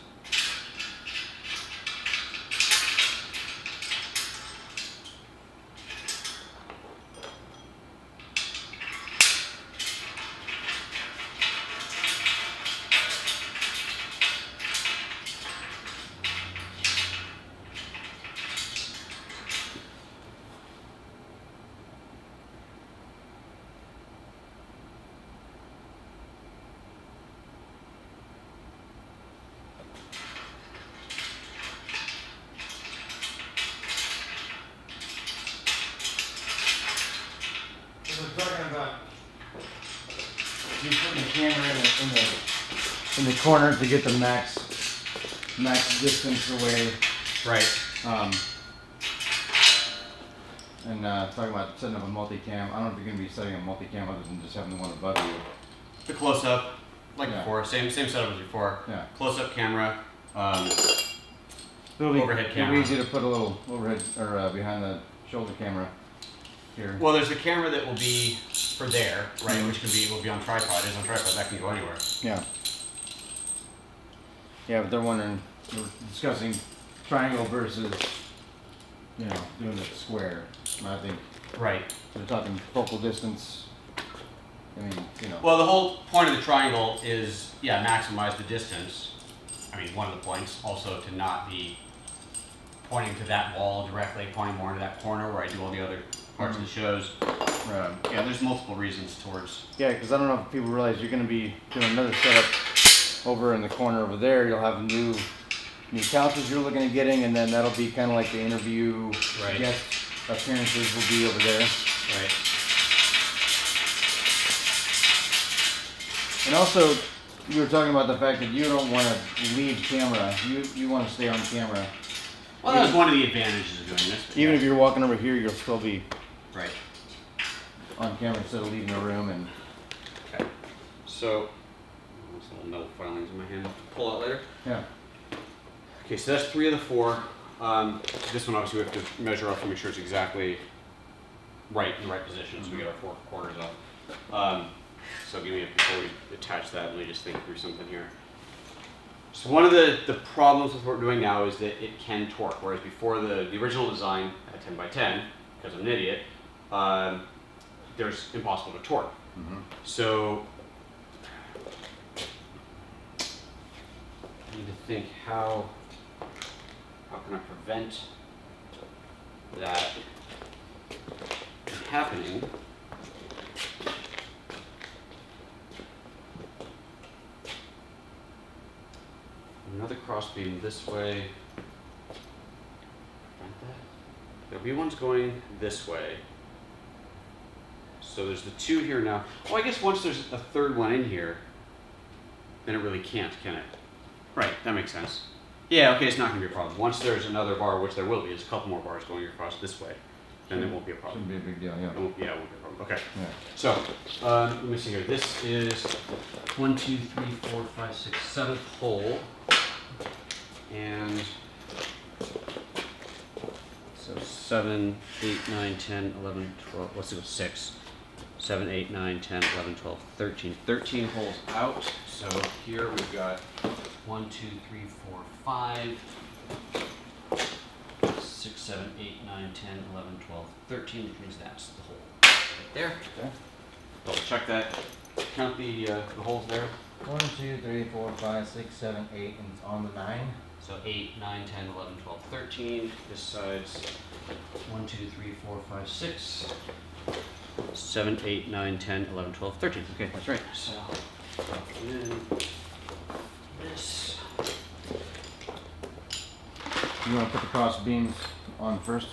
the camera in the corner to get the max distance away. Right. And talking about setting up a multicam. I don't know if you're gonna be setting a multicam other than just having the one above you. The close-up, like Yeah. before, same setup as before. Yeah. Close-up camera, It'll be, overhead it'll camera. be easy to put a little overhead or behind the shoulder camera here. Well, there's the camera that will be for there, right, which will be on tripod. It's on tripod. That can go anywhere. Yeah. Yeah, but they're wondering, we're discussing triangle versus, you know, doing it square. And I think Right. they're talking focal distance. I mean, you know. Well, the whole point of the triangle is, yeah, maximize the distance. I mean, one of the points also to not be pointing to that wall directly, pointing more into that corner where I do all the other parts of the shows. Yeah, there's multiple reasons towards. Yeah, because I don't know if people realize you're going to be doing another setup over in the corner over there. You'll have new couches you're looking at getting, and then that'll be kind of like the interview Right. guest appearances will be over there. Right. And also, you were talking about the fact that you don't want to leave camera. You want to stay on camera. Well, that was one of the advantages of doing this. Even if you're walking over here, you'll still be Right. on camera instead of leaving the room. And Okay. So, those little metal filings in my hand. Pull out later. yeah, Okay, so that's 3 of the 4. This one obviously we have to measure off to make sure it's exactly right in the right position, so we get our 4 quarters up. So give me before we attach that, let me just think through something here. So one of the problems with what we're doing now is that it can torque, whereas before the original design at 10 by 10, because I'm an idiot, there's impossible to torque. So I need to think how can I prevent that from happening. Another crossbeam this way. Prevent that. The B1's going this way. So there's the 2 here now. Oh, I guess once there's a 3rd one in here, then it really can't, can it? Right, that makes sense. Yeah, okay, it's not going to be a problem. Once there's another bar, which there will be, there's a couple more bars going across this way, then it won't be a problem. shouldn't be a big deal. Yeah. It won't be a problem. Okay. Yeah. So, let me see here. This is 1, 2, 3, 4, 5, 6, 7th hole. And so 7, 8, 9, 10, 11, 12, let's go 6. 7, 8, 9, 10, 11, 12, 13. 13 holes out. So here we've got 1, 2, 3, 4, 5. 6, 7, 8, 9, 10, 11, 12, 13, which means that's the hole right there. Okay. Double check that. Count the holes there. 1, 2, 3, 4, 5, 6, 7, 8, and it's on the 9. So 8, 9, 10, 11, 12, 13. This side's 1, 2, 3, 4, 5, 6. 7, 8, 9, 10, 11, 12, 13. Okay, that's right. So, and then this. You want to put the cross beams on first,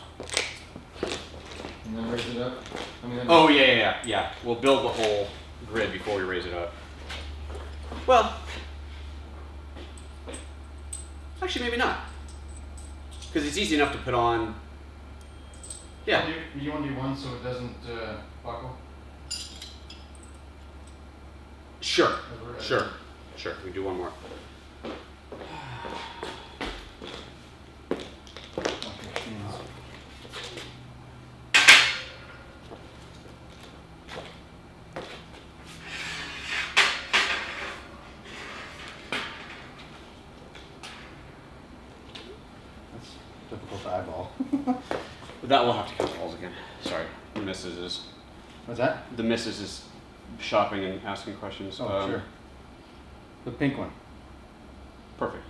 and then raise it up. I mean, Oh, yeah. We'll build the whole grid before we raise it up. Well, actually, maybe not. Because it's easy enough to put on. Yeah. You want to do one so it doesn't buckle? Sure. We do one more. That's difficult to eyeball. But that will have to count the holes again. Sorry, the missus is shopping and asking questions. Oh, sure. The pink one. Perfect.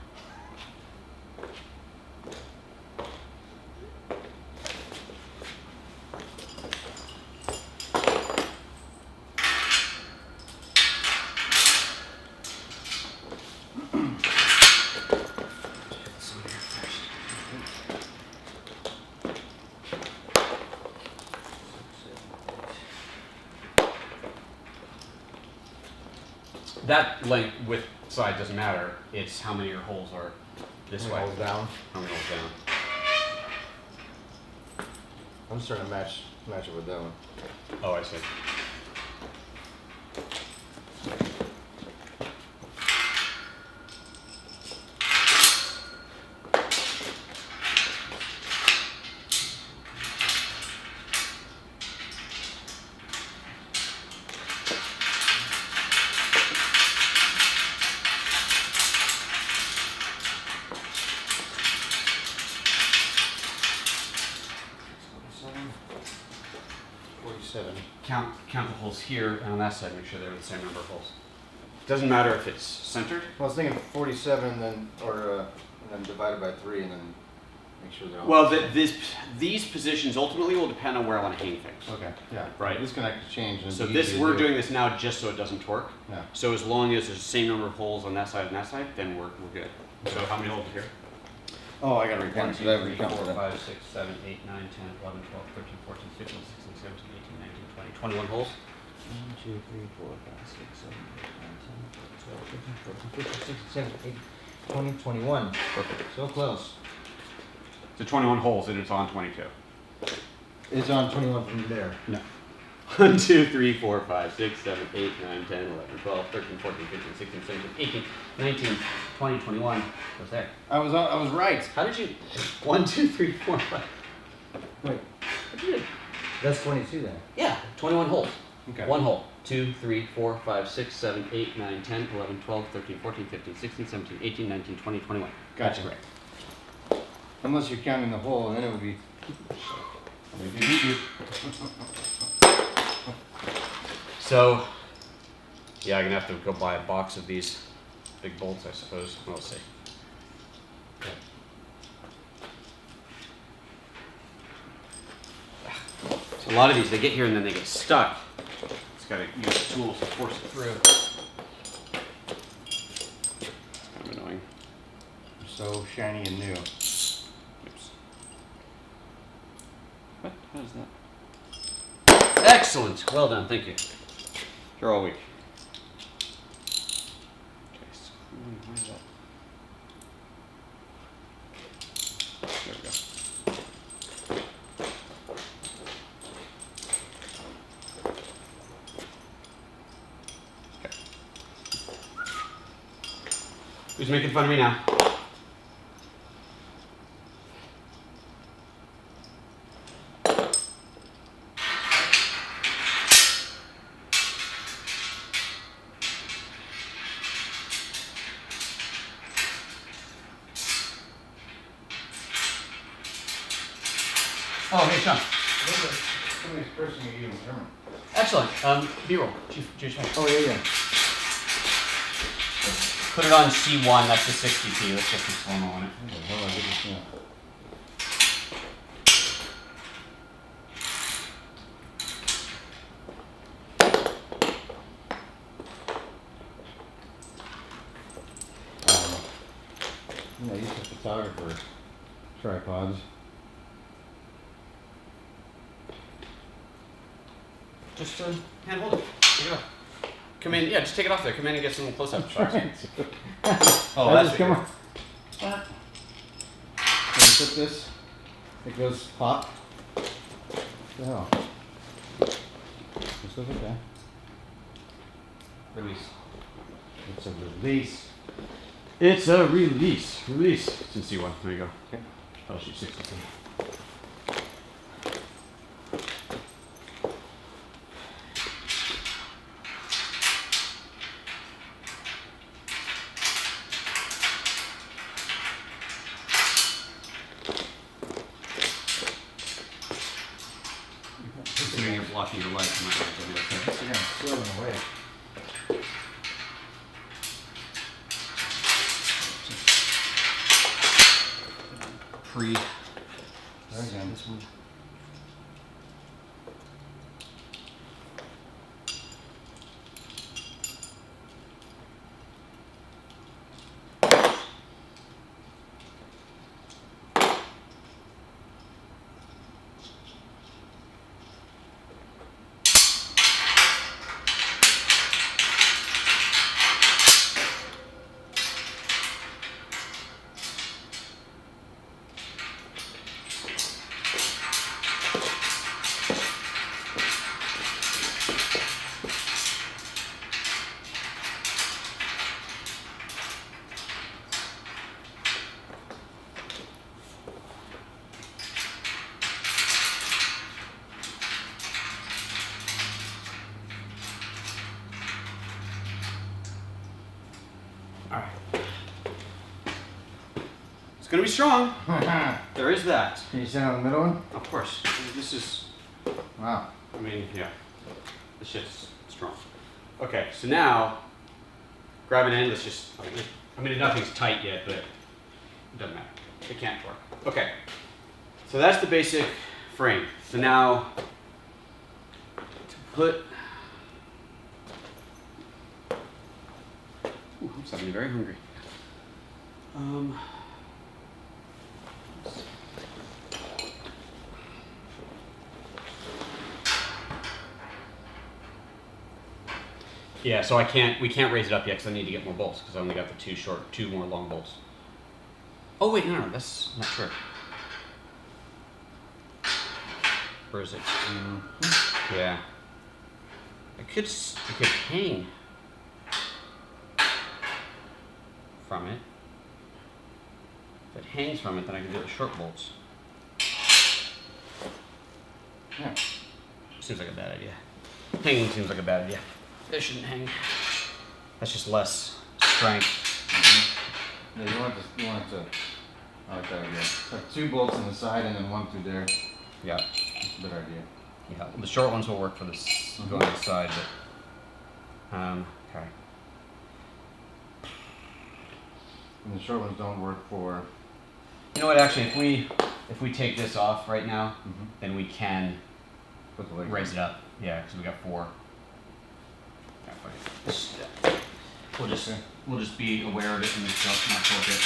That length width side doesn't matter. It's how many your holes are this way. Holes down. How many holes down? I'm just trying to match it with that one. Oh, I see. Count the holes here and on that side, make sure they're the same number of holes. Doesn't matter if it's centered. Well, I was thinking 47, and then divided by 3, and then make sure they're all. Well, these positions ultimately will depend on where I want to hang things. Okay. Yeah. Right. Disconnect to change. And So it's this easy to we're do. doing this now just so it doesn't torque. Yeah. So as long as there's the same number of holes on that side and that side, then we're good. So how many holes are here? Oh, I gotta 1, recount. 2, So that 3, recount 4, for that. 5, 6, 7, 8, 9, 10, 11, 12, 13, 14, 15, 16, 17, 18, 19, 20. 21 holes. 1, 2, 3, 4, 5, 6, 7, 8, 9, 10, 11, 12, 13, 14, 15, 16, 17, 18, 20, 21. Perfect. So close. So 21 holes and it's on 22. It's on 21 from there. No. 1, 2, 3, 4, 5, 6, 7, 8, 9, 10, 11, 12, 13, 14, 15, 16, 17, 18, 19, 20, 21. What's there? I was right. How did you? 1, 2, 3, 4, 5. Wait, What did you do? that's 22 then. Yeah, 21 holes. Okay. One hole. 2, 3, 4, 5, 6, 7, 8, 9, 10, 11, 12, 13, 14, 15, 16, 17, 18, 19, 20, 21. Gotcha. That's correct. Unless you're counting the hole, and then it would be. So, yeah, I'm gonna have to go buy a box of these big bolts, I suppose. We'll see. So a lot of these, they get here and then they get stuck. Just gotta use tools to force it through. Kind of annoying. So shiny and new. Oops. What? How is that? Excellent. Well done. Thank you. You're all week. Okay, so where is that? There we go. Okay. Who's making fun of me now? Oh, hey, Sean. Somebody's cursing at you in German. Excellent. B-roll. Chief. Oh yeah, yeah. Put it on C1. That's the 60p. Let's get some slow-mo on it. I used to photographer tripods. Just hand hold it. Take it off. Come in. Yeah, just take it off there. Come in and get some close-up shots. Oh, I that's just it. come on. Can you put this? It goes pop. What the hell? This is okay. Release. It's a release. It's a release. Release. It's in C1. There you go. Okay. I'll shoot 62. Considering you're blocking your light, you might have to do okay. It's again swirling away. Pre. There again. This one. Alright. It's gonna be strong. There is that. Can you stand on the middle one? Of course. This is, Wow. I mean, yeah. This shit's strong. Okay, so now, grab an end, let's just, I mean, nothing's tight yet, but it doesn't matter. It can't work. Okay. So that's the basic frame. So now, to put, ooh, I'm suddenly very hungry. Yeah, so we can't raise it up yet because I need to get more bolts because I only got the two more long bolts. Oh wait, no, that's not true. Where is it? Yeah. It could hang from it. If it hangs from it, then I can do the short bolts. Yeah. Seems like a bad idea. Hanging seems like a bad idea. It shouldn't hang. That's just less strength. Yeah, you want to, I like that idea. Have 2 bolts on the side and then 1 through there. Yeah. That's a better idea. Yeah. Well, the short ones will work for this going to the side, but okay. And the short ones don't work for. You know what? Actually, if we take this off right now, then we can Put the leg raise it up. Yeah, because we got 4. Yeah, fuck it. We'll just be aware of it in the truck, not torque it.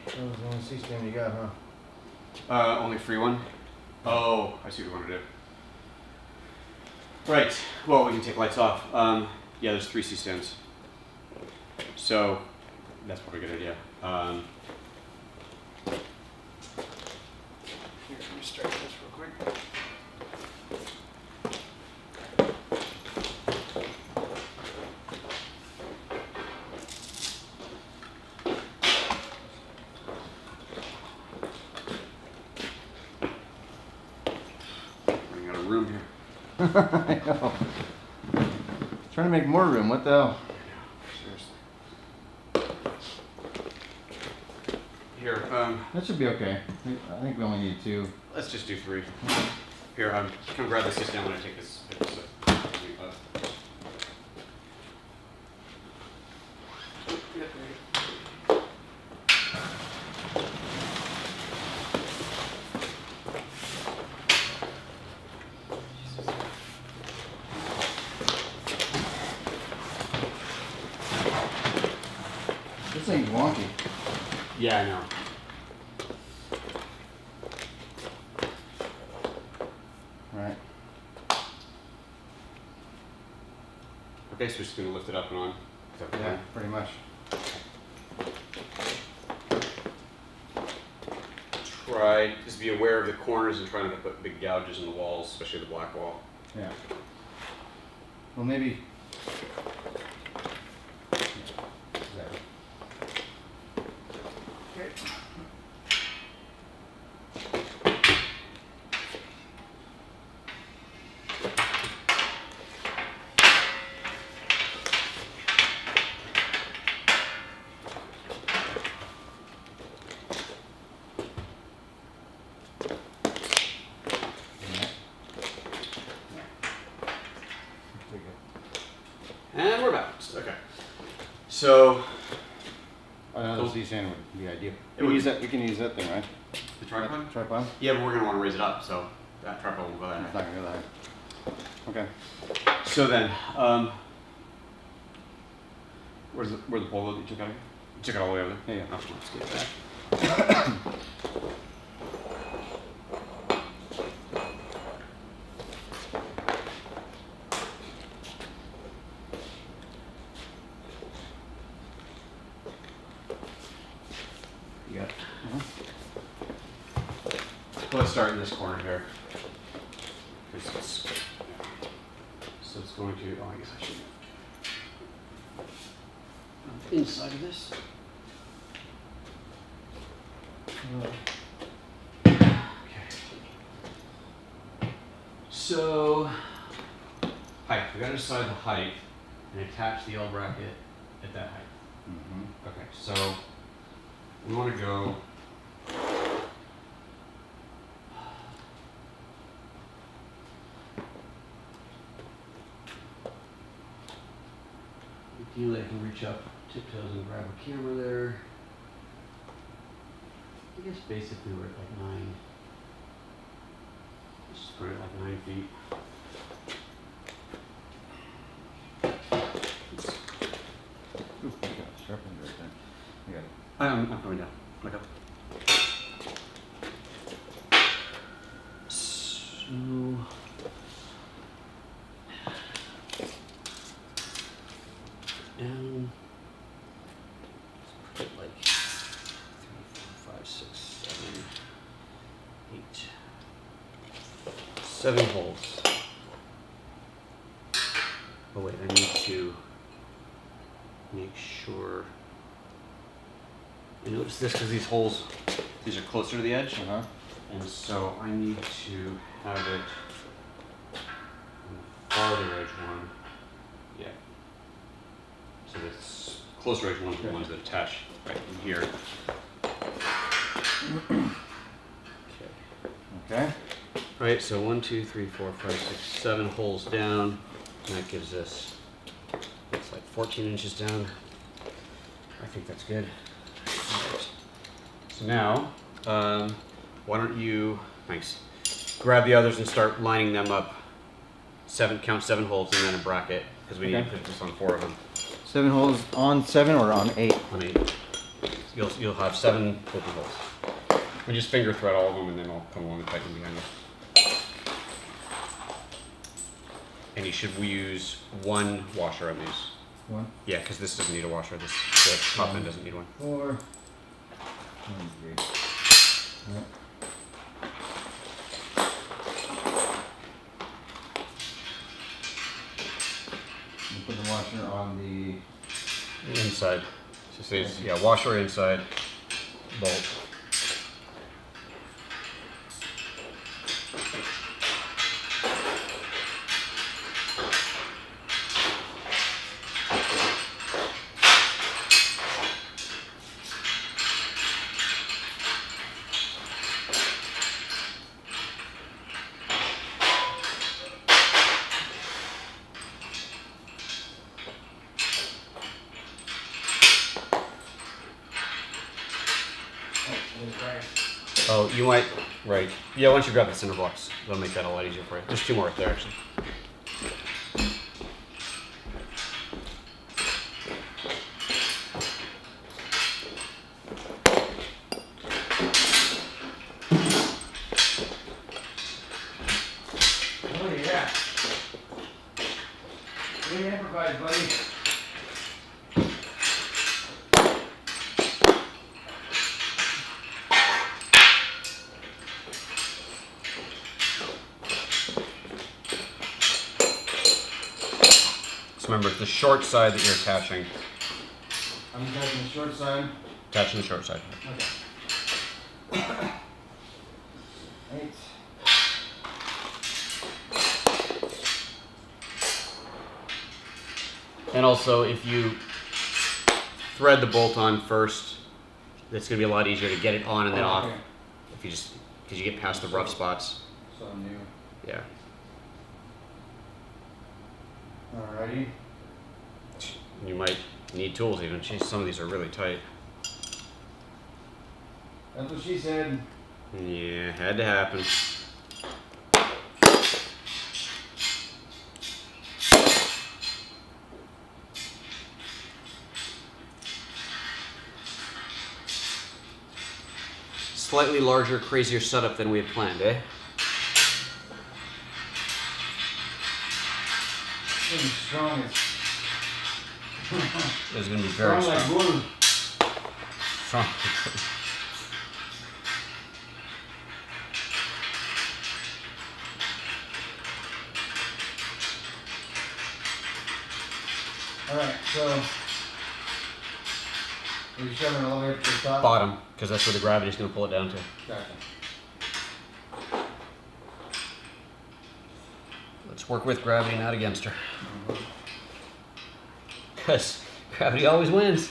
That was the only C-stand you got, huh? Only free one? Oh, I see what you want to do. Right, well, we can take lights off. Yeah, there's 3 C-stands. So, that's probably a good idea. Here, let me start this real quick. Running out of room here. I know. Trying to make more room, what the hell? Seriously. Here, That should be okay. I think we only need 2. let's just do 3. Here, come grab the C-stand when I take this. This thing's wonky. Yeah, I know. Right. Okay, so we're just gonna lift it up and on. Is that the Yeah, plan? pretty much. Try, just be aware of the corners and try not to put big gouges in the walls, especially the black wall. Yeah. Well, maybe. And we're balanced. Okay. So Another C-stand would be ideal. It would- We can use that thing, right? the tripod? Tripod? Yeah, but we're gonna want to raise it up, so that tripod will go It's there. not gonna go that high. Okay. So then, where the pole that you took out of here? You took it all the way over there? Yeah, yeah. Oh, let's get it back. start in this corner here. So it's going to, oh, I guess I should. On the inside of this. Okay. So, height. We got to decide the height and attach the L bracket at that height. Mm-hmm. Okay, so we want to go. Ideally, I can reach up tiptoes and grab a camera there. I guess basically we're at like 9. Just put it at like 9 feet. Ooh, I got a sharpener right there. I got it. I'm coming down. Look up. So. Down. Put like 3, 4, 5, 6, 7, 8, 7 holes. Oh wait, I need to make sure. I notice this because these holes, these are closer to the edge, and so I need to have it on the farther edge one. Yeah. So this closer edge ones are the ones that attach right in here. Okay. Right, so 1, 2, 3, 4, 5, 6, 7 holes down. And that gives us, it's like 14 inches down. I think that's good. Right. So now, why don't you, thanks, grab the others and start lining them up. Count 7 holes and then a bracket, because we need to put this on 4 of them. 7 holes on 7 or on 8? On 8. You'll have 7 open holes. We just finger thread all of them and then I'll come along and tighten behind them. And we use 1 washer on these. 1, Yeah, because this doesn't need a washer. The top end doesn't need one. 4, 3. Yep. You put the washer on the Inside. So says, yeah, washer inside, bolt. Oh, you might, right. Yeah, once you grab the cinder blocks, that'll make that a lot easier for you. There's 2 more right there, actually. Oh yeah. What do you improvise, buddy? So remember, it's the short side that you're attaching. I'm attaching the short side. Attaching the short side. Okay. 8. And also, if you thread the bolt on first, it's going to be a lot easier to get it on and then off. Okay. If you just, because you get past the rough spots. so new. Yeah. Alrighty. You might need tools even. Jeez, some of these are really tight. That's what she said. Yeah, had to happen. Slightly larger, crazier setup than we had planned, eh? It's strong as It's going to be very strong like wood. strong. Alright, so you're shoving it all the way up to the top? Bottom, because that's where the gravity's going to pull it down to. Gotcha. Let's work with gravity, not against her. Because gravity always wins.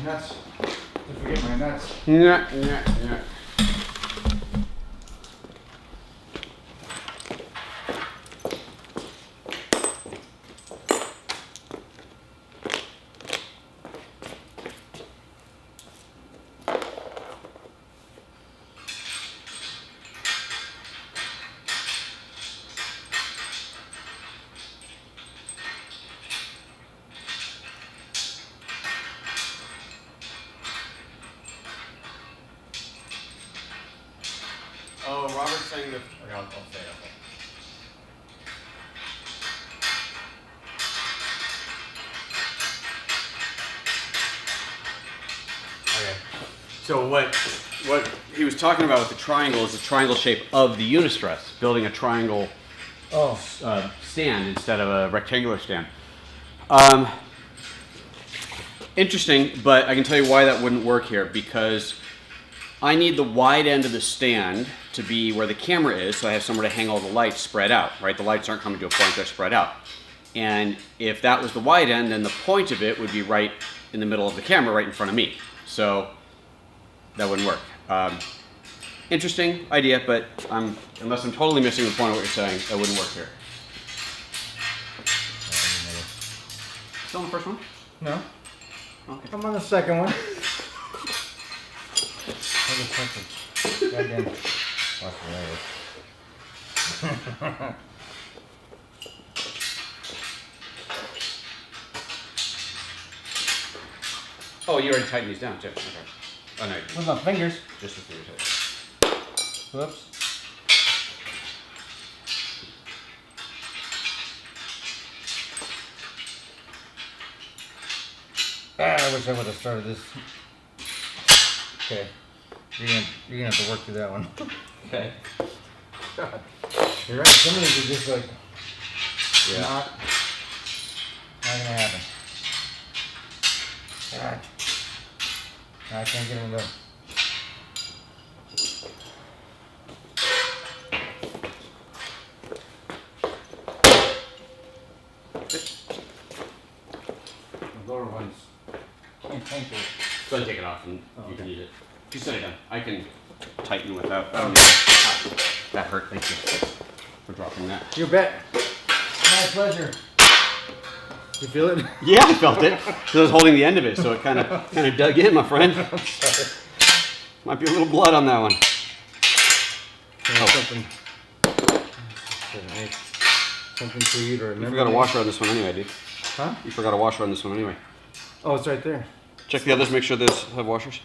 Nuts. Don't forget my nuts. Yeah. Oh, Robert's saying that. Okay, I'll say it. Okay. So what he was talking about with the triangle is the triangle shape of the unistress, building a triangle stand instead of a rectangular stand. Interesting, but I can tell you why that wouldn't work here, because I need the wide end of the stand to be where the camera is, so I have somewhere to hang all the lights spread out, right? The lights aren't coming to a point, they're spread out. And if that was the wide end, then the point of it would be right in the middle of the camera, right in front of me. So that wouldn't work. Interesting idea, but unless I'm totally missing the point of what you're saying, that wouldn't work here. Still on the first one? No. Okay. I'm on the second one. Goddamn. Watch the Oh, you already tightened these down too. Okay. Oh no. With my fingers. Just with your toes. Whoops. I wish I would have started this. Okay. You're gonna have to work through that one. Okay. God. You're right, some of these are just like not gonna happen. God. I can't get them to go. The lower ones Can't tank it. Go ahead and take it off and you can use it. Just set it down. I can tighten without. That hurt. Thank you for dropping that. You bet. My pleasure. You feel it? Yeah, I felt it. Because I was holding the end of it, so it kind of dug in, my friend. Might be a little blood on that one. Something for you to remember. You forgot a washer on this one anyway, dude. Huh? You forgot a washer on this one anyway. Oh, it's right there. Check the others, make sure those have washers.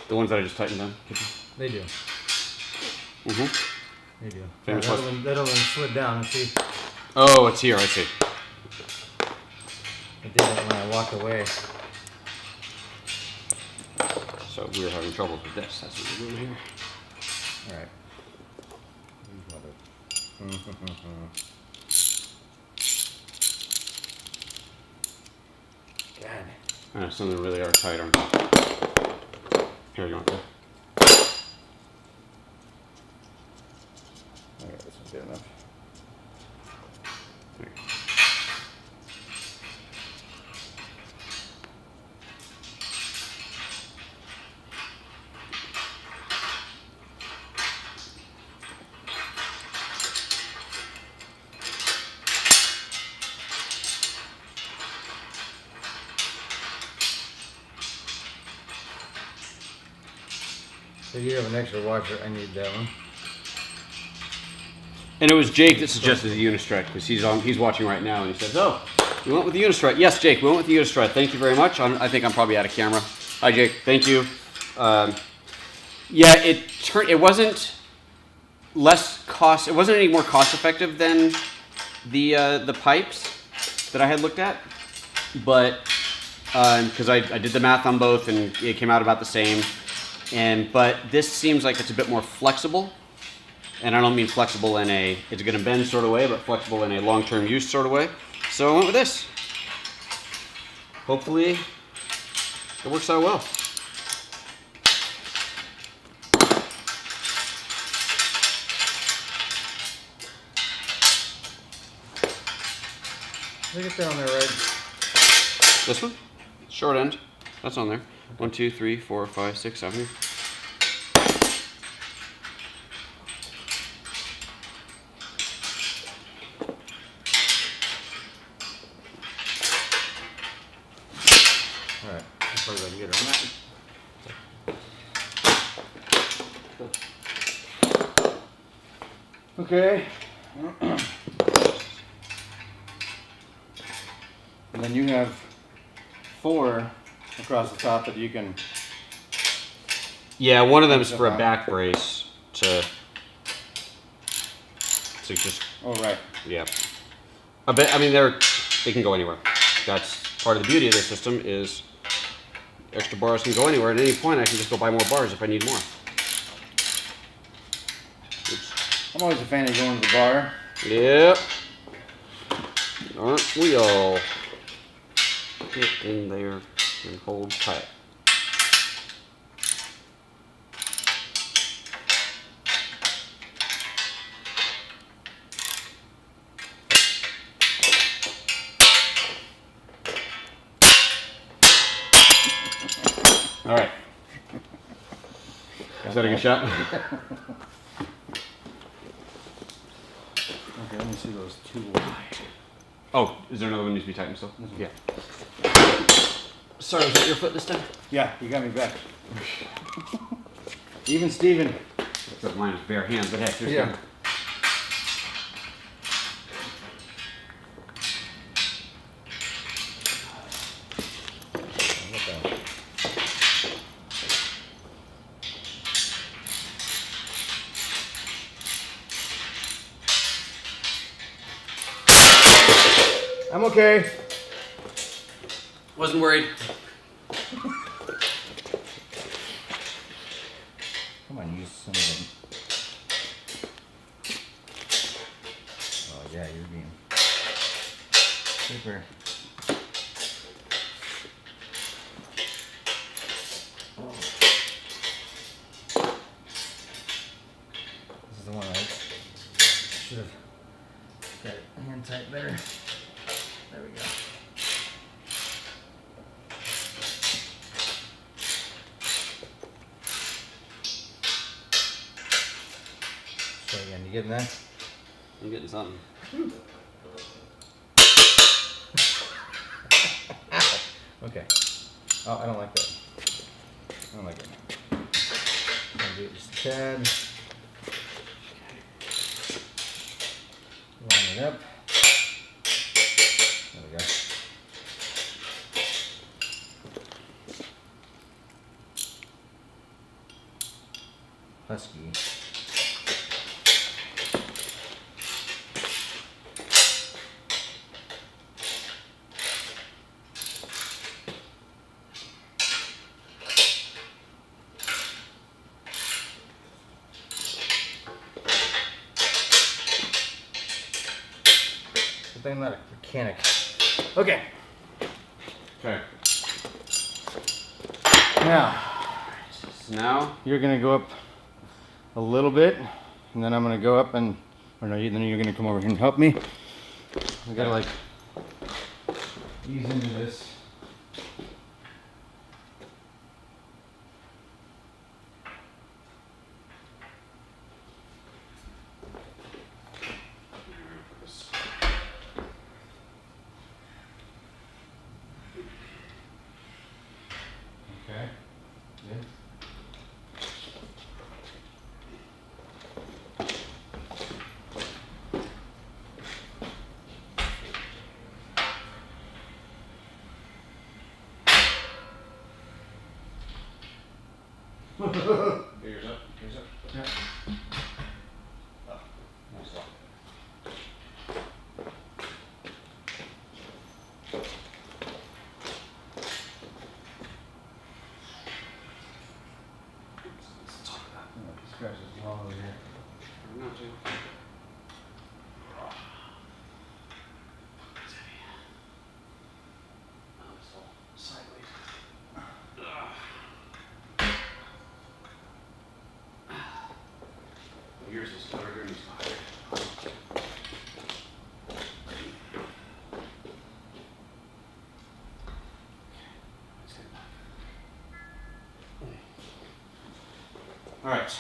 The ones that I just tightened down. They do. Mm-hmm. They do. Famous that last- one, that one slid down. See, Oh, it's here. I see. I did that when I walked away. So we were having trouble with this. That's what we're doing here. All right. God. Some of them really are tight on. Here you go. Okay, this one's good enough. There. So you have an extra washer. I need that one. And it was Jake that suggested the Unistrut because he's watching right now and he says, "Oh, we went with the Unistrut." Yes, Jake, we went with the Unistrut. Thank you very much. I think I'm probably out of camera. Hi, Jake. Thank you. Yeah, it wasn't less cost. It wasn't any more cost effective than the pipes that I had looked at, but because I did the math on both and it came out about the same. But this seems like it's a bit more flexible. And I don't mean flexible in a it's going to bend sort of way, but flexible in a long-term use sort of way. So I went with this. Hopefully it works out well. Look at that on there, right? This one? Short end. That's on there. 1, 2, 3, 4, 5, 6, 7. All right. As far as I can get it on that. Okay. And then you have 4 across the top that you can. Yeah, one of them is for a back brace to just Oh right. yeah. I mean they can go anywhere. That's part of the beauty of this system is extra bars can go anywhere. At any point I can just go buy more bars if I need more. Oops. I'm always a fan of going to the bar. Yep. Aren't we all? Get in there and hold tight. All right. Is that a good shot? Okay, let me see those 2 wide. Oh, is there another one that needs to be tightened still? This one. Yeah. Sorry, was that your foot this time? Yeah, you got me back. Even Steven. Except mine is bare hands, but hey, here's Yeah. camera. Look at that. I'm okay. Wasn't worried. Come on, use some of them. Oh yeah, you're being super. This is the one I should have got it hand tight better. There we go. So again, you getting that? I'm getting something. Okay. Oh, I don't like that. I don't like it. I'm gonna do it just a tad. Line it up. There we go. Husky. Good thing I'm not a mechanic. Okay. Okay. Now, Now, you're gonna go up a little bit, and then I'm gonna go up and, or no, then you're gonna come over here and help me. We gotta like ease into this. Okay. Good. Here's up. Yeah. Oh, nice one. This guy's just long over here. Not too. Oh, it's all sideways. Yours is harder and it's higher. All right.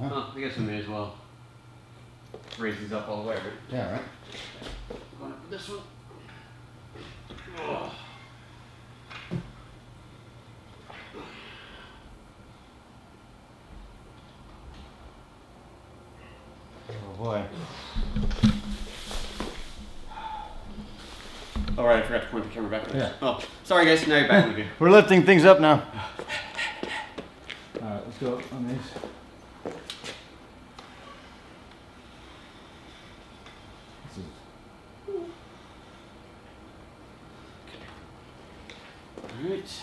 Oh, I guess we may as well raise these up all the way, right? Yeah, right. Going up with this one. Oh. Oh boy. All right, I forgot to point the camera back. Yeah. Oh, sorry guys. Now you're back with me. We're lifting things up now. Alright, let's go on these. All right.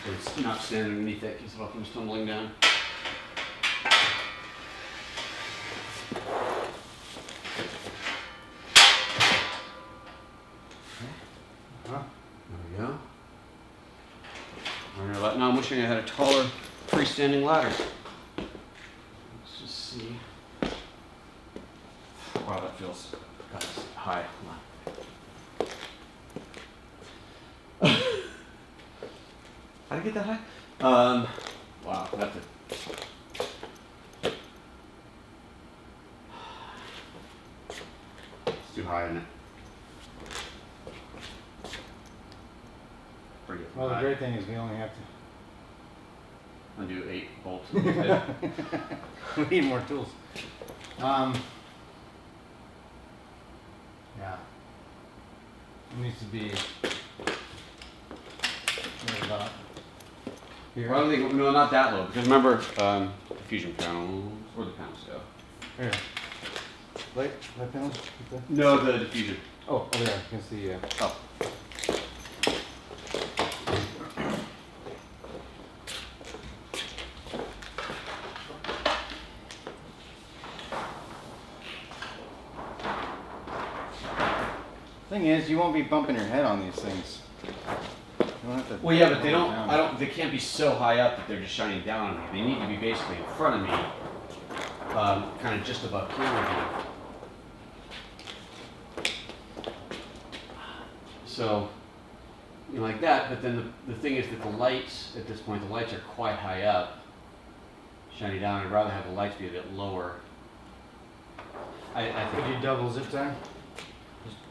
It's not standing underneath that keeps it off from tumbling down. Huh? There we go. All right, now I'm wishing I had a taller freestanding ladder. Let's just see. Wow, that feels God, it's high. Come on. How'd I get that high? Wow, that's it. It's too high, isn't it? Bring it Well, the high. great thing is we only have to. Undo 8 bolts instead. We need more tools. Yeah. It needs to be right about here. Well, I don't think, no, not that low, because remember, diffusion panels, where the panels go? Here. Light panels? No, the diffusion. Oh, there. You can see. Oh. Thing is, you won't be bumping your head on these things. You don't have to. Well, yeah, but they don't, down. they can't be so high up that they're just shining down on me. They need to be basically in front of me, kind of just above camera view. So, you know, like that, but then the thing is that the lights, at this point, the lights are quite high up, shining down. I'd rather have the lights be a bit lower. I Could think, you double zip tie?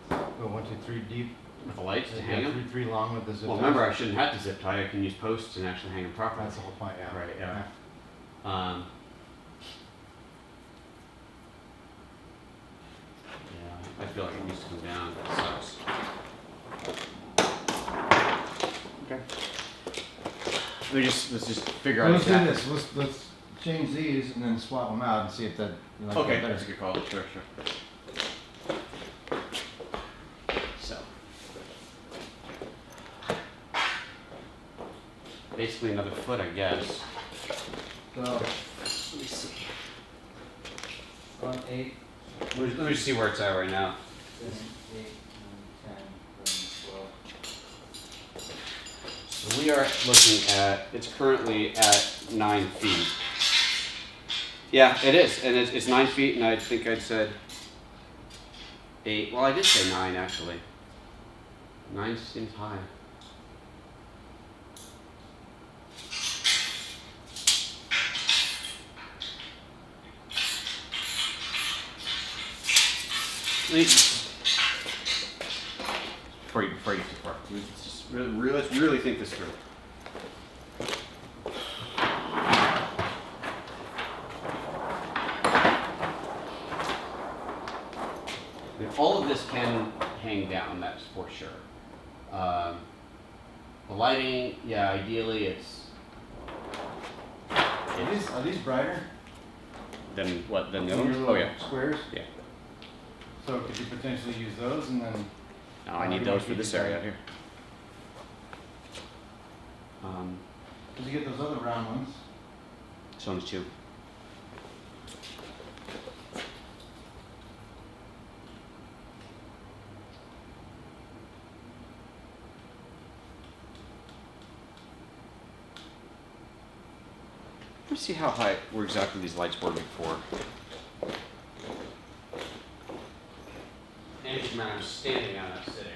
Go 1, 2, 3 deep. With the lights to Yeah, hang them? three long with the zip Well, ties. remember, I shouldn't have to zip tie. I can use posts and actually hang them properly. That's the whole point, yeah. Right, yeah. Yeah, I feel like it needs to come down. That sucks. Okay. Let's just figure out Let's do exactly. this. Let's change these and then swap them out and see if that. You like Okay, that better. that's a good call. Sure. So, basically another foot, I guess. So, Let me see. On 8, Let me just see where it's at right now. 7, 8, 9, 10, 11, 12. So we are looking at, it's currently at 9 feet. Yeah, it is, and it's 9 feet, and I think I said 8. Well, I did say 9 actually. 9 seems high. Before you get too far, let's just let's really think this through. All of this can hang down, that's for sure. The lighting, yeah, ideally it's. Are these brighter? Then what? Then Your those? little Oh yeah. Squares? Yeah. So could you potentially use those and then? No, I need those for this area here. Did you get those other round ones? So one's 2. Let's see how high, where exactly these lights were before. And I'm standing on, I'm sitting.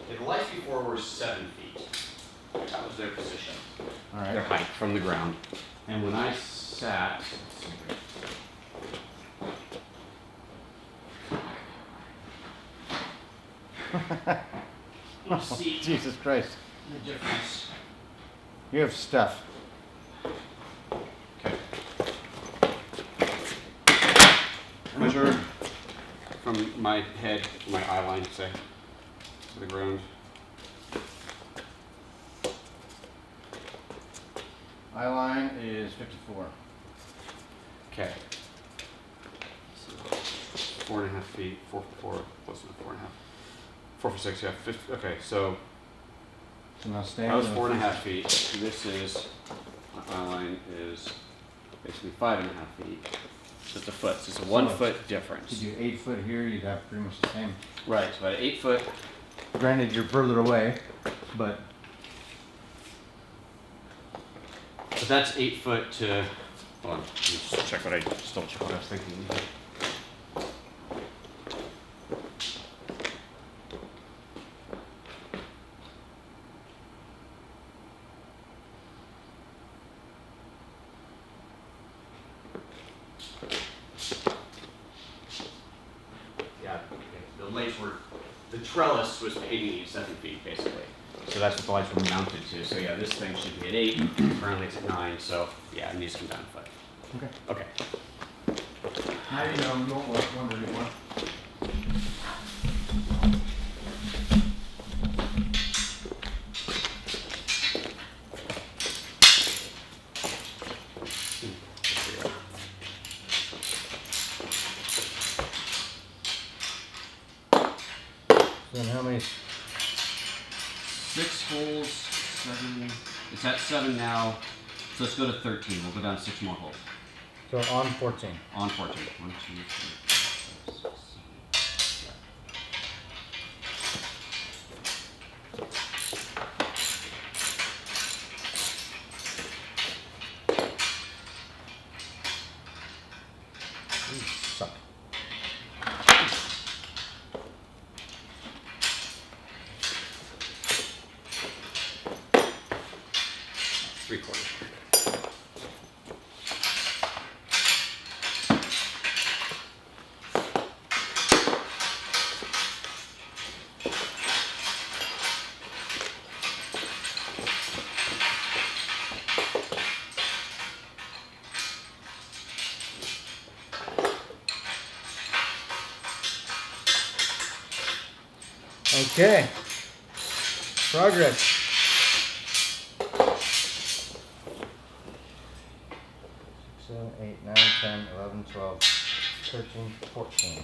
Okay, the lights before were 7 feet. That was their position. all right. Their height from the ground. And when I sat, let's see here. You see Jesus Christ. the difference. You have stuff. Okay. Measure from my head, my eye line, say, to the ground. Eye line is 54. Okay. So 4.5 feet, 4 for 4, close enough, 4.5. 4 for 6, yeah, 50, okay, so So now stand. that was 4.5 feet. This is, my eye line is basically 5.5 feet. So it's a foot, so it's a 1 foot difference. If you do 8 foot here, you'd have pretty much the same. Right, so at 8 foot, Granted, you're further away, but that's 8 foot to, hold on, let me just check what I, just double check what I was thinking. Yeah, the lights were, the trellis was 7 feet basically. So that's what the lights were mounted to. So yeah, this thing should be at 8, currently it's at 9, so yeah, it needs to come down a foot. okay. Okay. Now you know, you won't wonder anymore. So then how many? 6 holes, 7, it's at 7 now, so let's go to 13. We'll go down 6 more holes. So on 14. On 14. 1, 2, 3, 4, 5, 6, 7. You suck. Okay. Progress. 7, 8, 9, 10, 11, 12, 13, 14.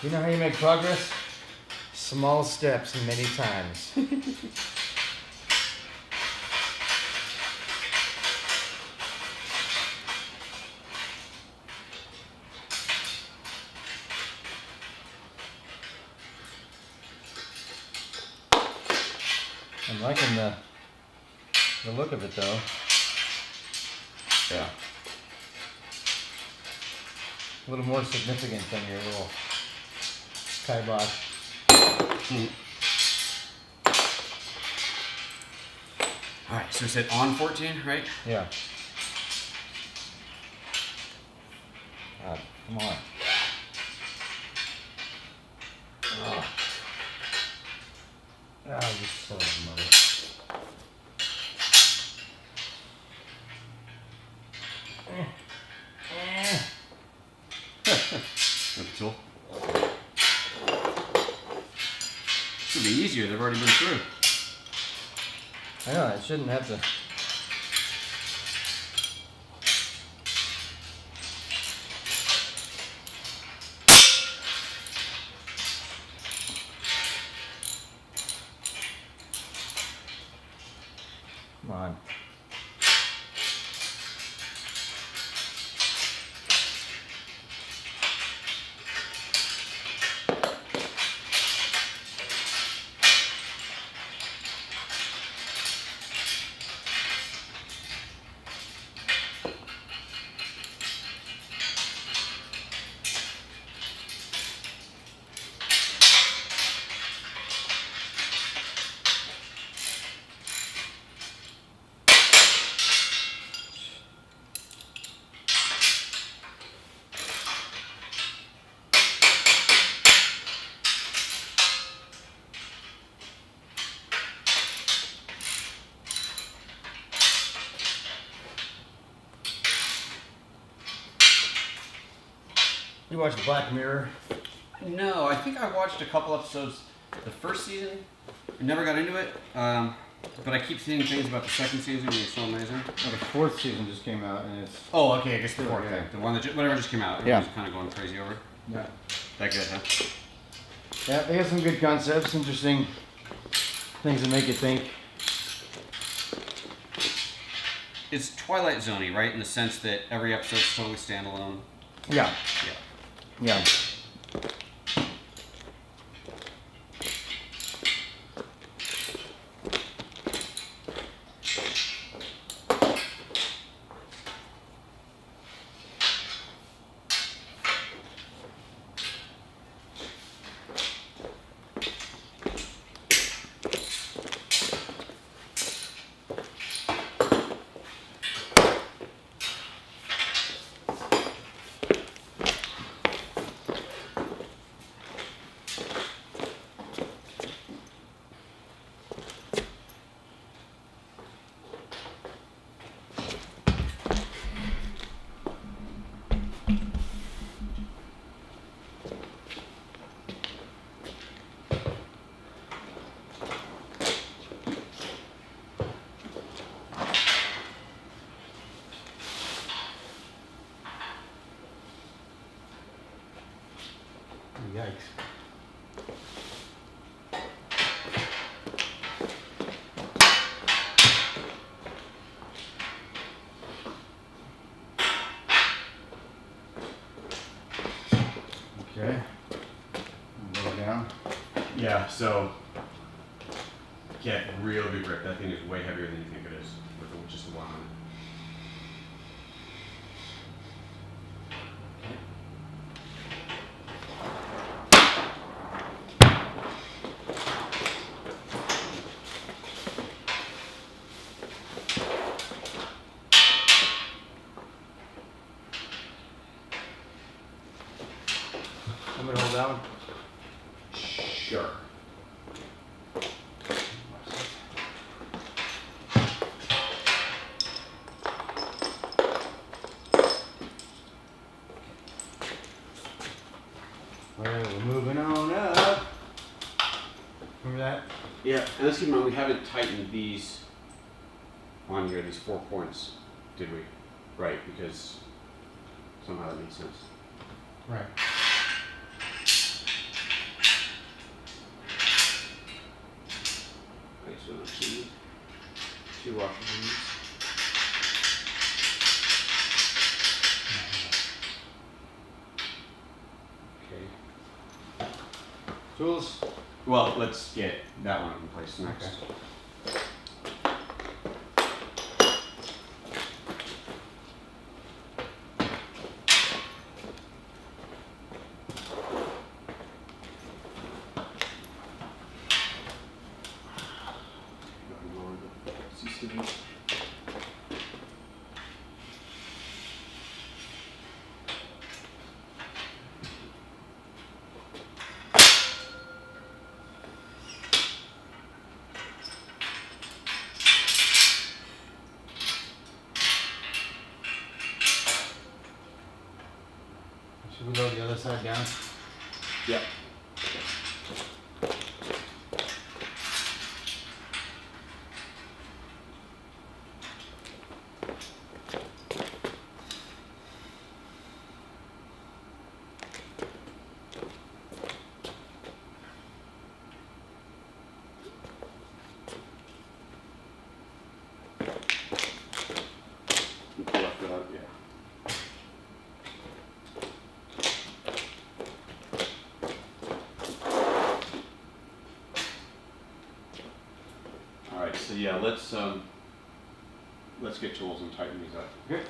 You know how you make progress? Small steps many times. I'm liking the look of it though. Yeah. A little more significant than your little kibosh. All right, so we said on 14, right? Yeah. God, come on. Ah, you son of a mother. That's a tool. Should be easier. They've already been through. I know, I shouldn't have to. Come on. You watch the Black Mirror? No, I think I watched a couple episodes the first season. I never got into it, but I keep seeing things about the second season and it's so amazing. Well, the 4th season just came out and it's Oh, okay, I guess the fourth Yeah. thing. The one that whatever just came out. Yeah. Everyone's kind of going crazy over. yeah. That good, huh? Yeah, they have some good concepts, interesting things that make you think. It's Twilight Zone-y, right? In the sense that every episode's totally standalone. Yeah. Yeah. Yeah. Yikes. Okay. Lower down. Yeah, so get real big grip. That thing is way heavier than you think it is with just the one on it. Somebody hold that one. Sure. Alright, we're moving on up. Remember that? Yeah, and let's keep in mind, we haven't tightened these on here, these 4 points, did we? Right, because somehow that makes sense. Right. Right, so two washer hands. Okay. Tools. Well, let's get that one in place next. Okay. Go ahead and lower the CCD. Should we load the other side down? Yeah. Pull up the, yeah. All right, so yeah, let's get tools and tighten these up. Okay.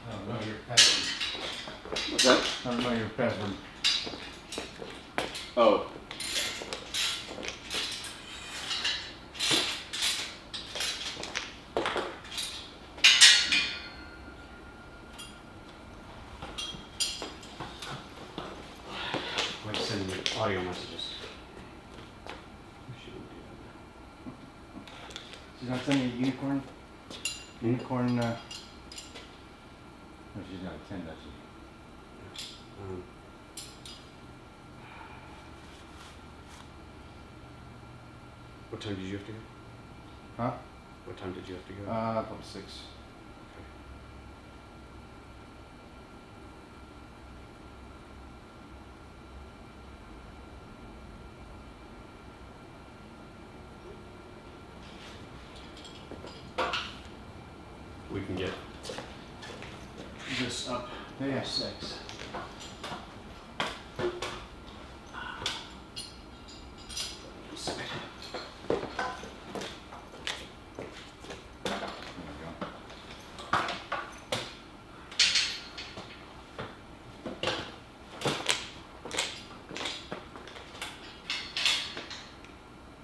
Oh, no, your password. What's that? I don't know your password. Oh. Wait, send me audio messages. We shouldn't do She's not sending you a unicorn? Unicorn, no, she's not a 10, does she? that. What time did you have to go? Huh? What time did you have to go? About 6. We can get this up. Yeah. 6. There we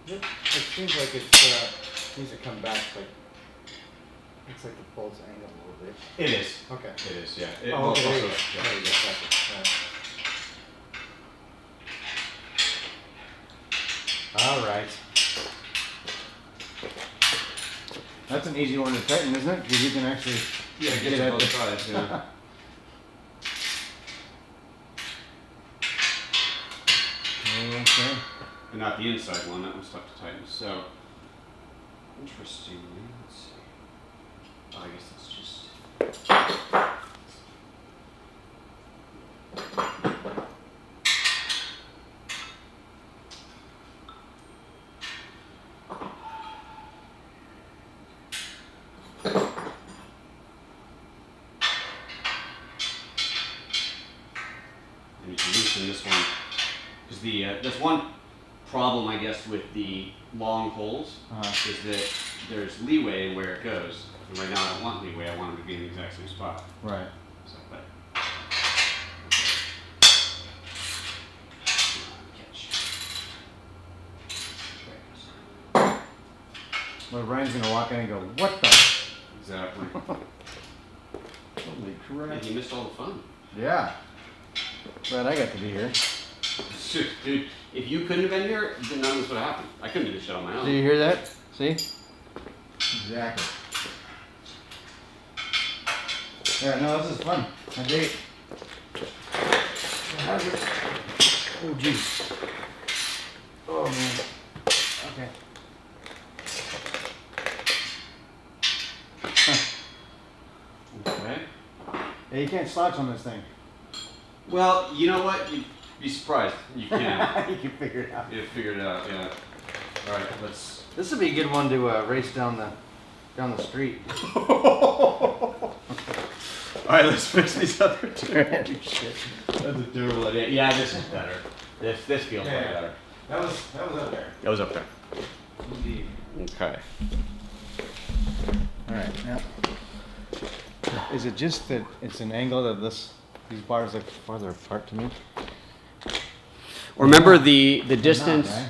go. It seems like it needs to come back, like, looks like the bolt's angled a little bit. It is. Okay. It is, yeah. It Oh, okay, there you also- go. yeah. There you go, that's it. All right. That's an easy one to tighten, isn't it? Because you can actually Yeah, it get gets at both the sides, yeah. Okay. And not the inside one, that one's tough to tighten. So, interestingly, let's see. Oh, I guess it's just. that's one problem, I guess, with the long holes Uh-huh. is that there's leeway in where it goes. And right now I don't want leeway, I want them to be in the exact same spot. Right. So, but. Catch. Well, Ryan's gonna walk in and go, what the? Exactly. Holy And crap. he missed all the fun. Yeah. Glad I got to be here. Dude, if you couldn't have been here, then none of this would have happened. I couldn't do this shit on my own. Do you hear that? See? Exactly. Yeah, no, this is fun. A date. Oh, jeez. Oh, man. Okay. Okay. Yeah, you can't slouch on this thing. Well, you know what? You'd be surprised. You can. You can figure it out. You figured it out, yeah. All right, let's. This would be a good one to race down the street. All right, let's fix these other two. Shit. That's a terrible idea. Yeah, this is better. This feels way Yeah. better. That was up there. That was up there. Indeed. Okay. All right. Now, is it just that it's an angle that these bars look farther apart to me? Remember the distance. Not, right?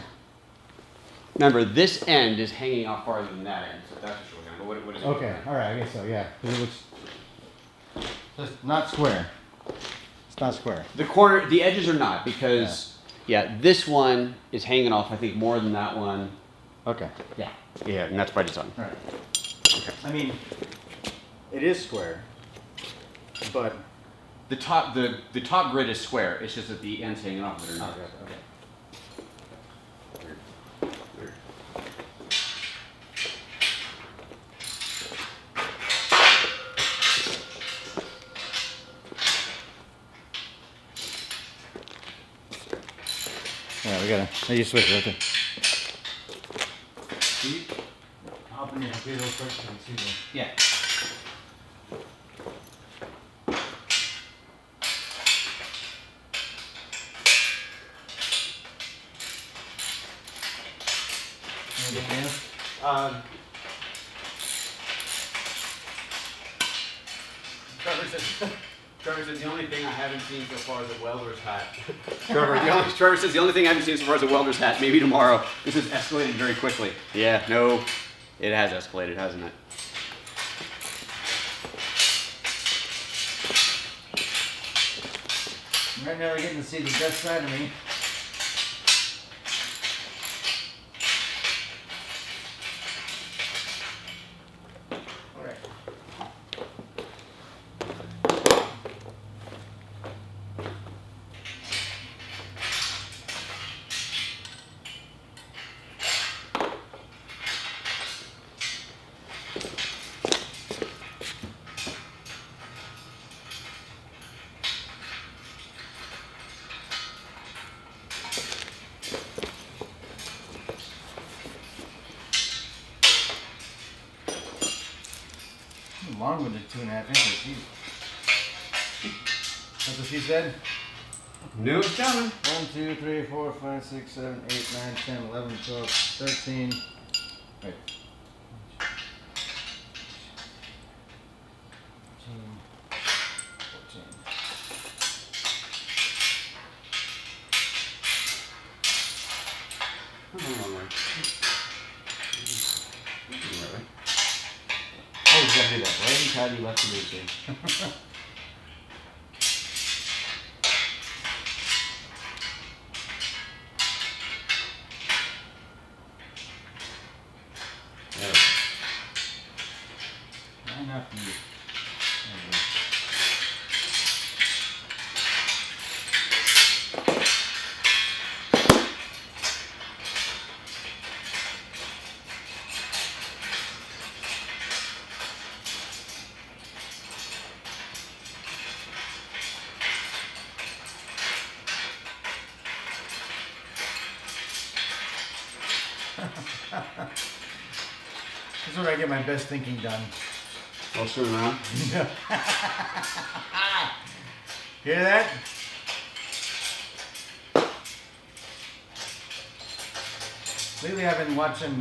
Remember, this end is hanging out farther than that end, so that's what you're looking at. But what is it? Okay. All right. I guess so. Yeah. 'Cause it looks just not square. It's not square. The corner, the edges are not because, yeah, this one is hanging off. I think more than that one. Okay. Yeah. Yeah, and that's by design. All right. I mean, it is square, but The top grid is square. It's just that the ends hanging off that are not. okay. Weird. Yeah, we gotta. You switch it right there. Hop in the computer real quick and see the. Yeah. Anything else? Trevor says the only thing I haven't seen so far is a welder's hat. Trevor says the only thing I haven't seen so far is a welder's hat. Maybe tomorrow. This has escalated very quickly. Yeah, no, it has escalated, hasn't it? Right now, they're getting to see the best side of me. All right. Long with it, 2.5 inches. Jeez. That's what she said? No, it's coming. 1, 2, 3, 4, 5, 6, 7, 8, 9, 10, 11, 12, 13. Wait. 14, 14. Oh, you gotta do that. Righty, tighty, lefty, loosey. Why not from you? This is where I get my best thinking done. I'll turn around. Hear that? Lately I've been watching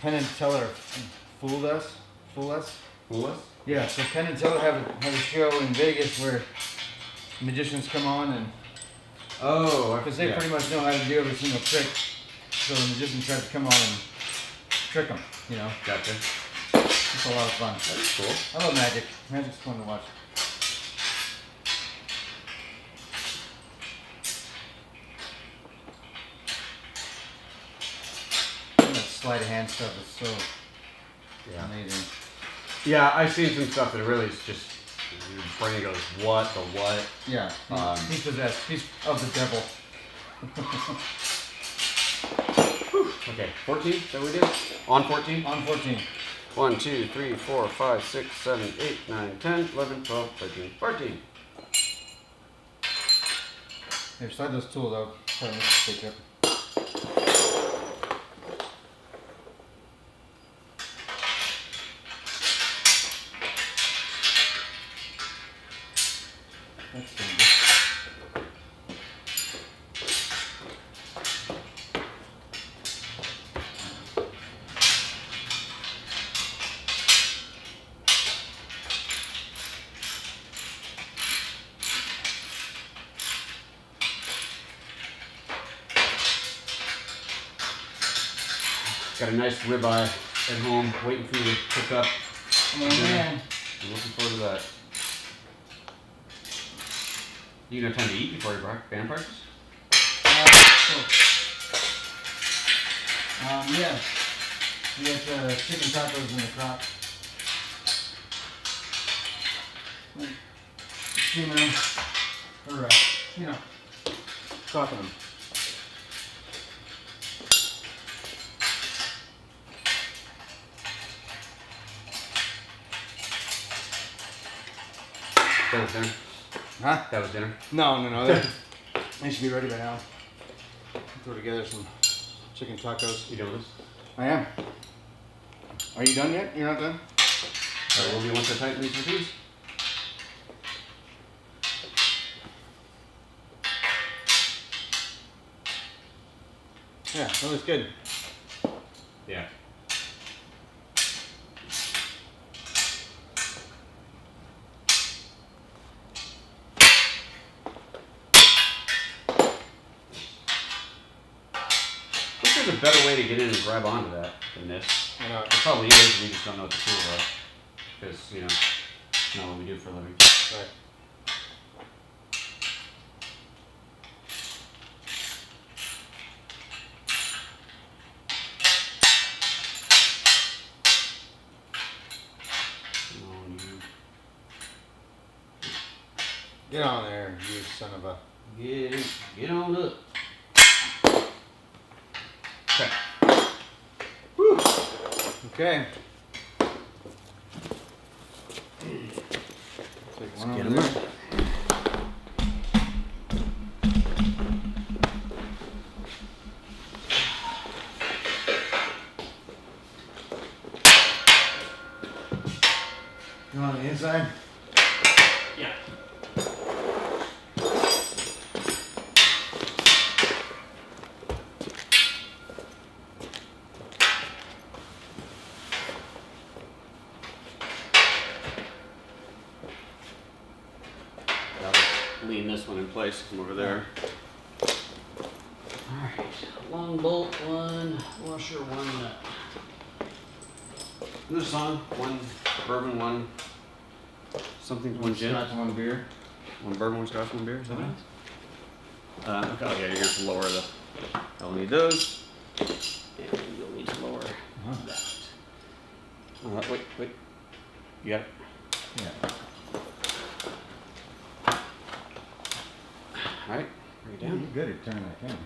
Penn and Teller Fool Us. Fool us? Yeah, so Penn and Teller have a show in Vegas where magicians come on and Oh, because they pretty much know how to do every single trick. So the magician tries to come on and trick them, you know. Gotcha. It's a lot of fun. That's cool. I love magic. Magic's fun to watch. That sleight of hand stuff is so amazing. Yeah, I've seen some stuff that really is just your brain goes, what the what? Yeah, he's possessed. He's of the devil. Okay, 14, is that what we did? On 14? On 14. 1, 2, 3, 4, 5, 6, 7, 8, 9, 10, 11, 12, 13, 14. Here, slide those tools out. Probably need to stick up. That's dangerous. Got a nice ribeye at home waiting for you to cook up. Oh man. I'm looking forward to that. You gonna have time to eat before your band practice? Yeah. We got chicken tacos in the crock. You know, cooking them. That was dinner. Huh? That was dinner. No. They should be ready by now. Throw together some chicken tacos. You doing this? I am. Are you done yet? You're not done? Alright, we'll be once I tighten these reviews. Yeah, that looks good. Yeah. There's a better way to get in and grab onto that than this. I know. There probably is, we just don't know what the tools are. Because, you know, it's not what we do for a living. Right. Get on there, you son of a... Get on up. Okay. Okay. Take one Get over 'em there. up. You on the inside? Yeah. Lean this one in place, come over there. Alright, long bolt, one washer, one nut. This on, one bourbon, one something, one gin. Scotch, one beer. One bourbon, one scotch, one beer, is that right? Okay, oh yeah, you're gonna have to lower the, I'll need those. And you'll need to lower that. Wait. You got it? Yeah. Alright, bring it You're down. good at turning that camera.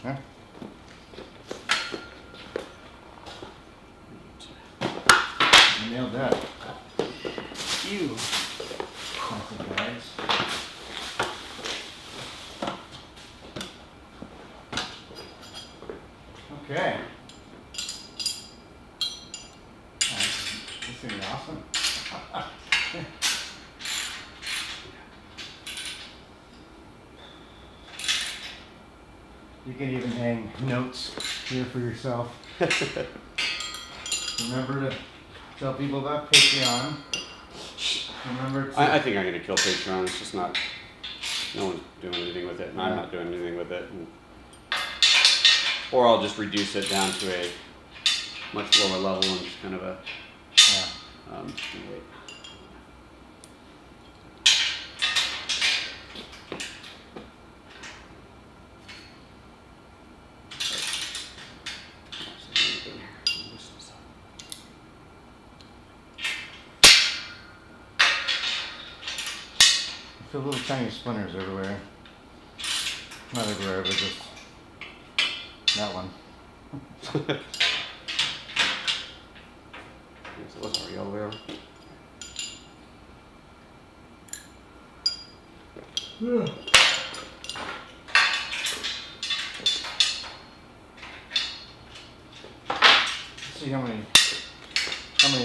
Huh? You nailed that. You. That's it, guys. Okay. This thing is awesome. You can even hang notes here for yourself. Remember to tell people about Patreon. Remember to... I think I'm going to kill Patreon. It's just not, no one's doing anything with it, and I'm not doing anything with it. And, or I'll just reduce it down to a much lower level and just kind of a, wait. I feel little tiny splinters everywhere. Not everywhere, but just that one. Yes, it was already all the way over. See how many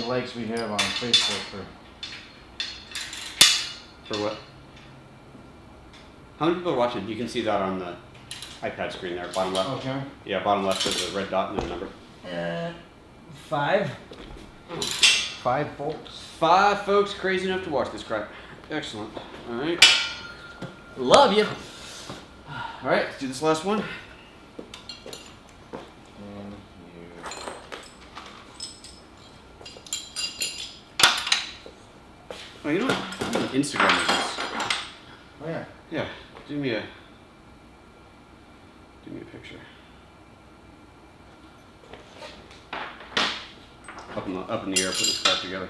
likes we have on Facebook For what? How many people are watching? You can see that on the iPad screen there, bottom left. Okay. Yeah, bottom left is a red dot and then a number. 5. 5 folks. 5 folks crazy enough to watch this crap. Excellent. All right. Love you. All right, let's do this last one. Oh, you know what? I'm gonna Instagram this. Oh yeah. Yeah, do me a picture. Up in the air, putting this crap together.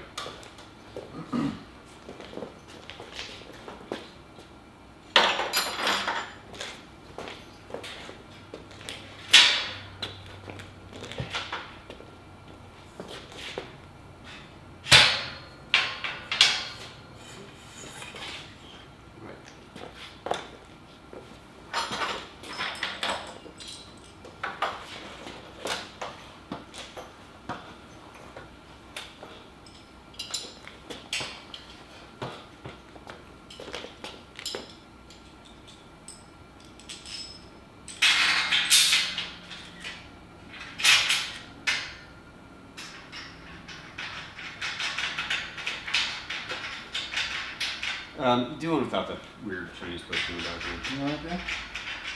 Do one without the weird Chinese person in the background. You like that?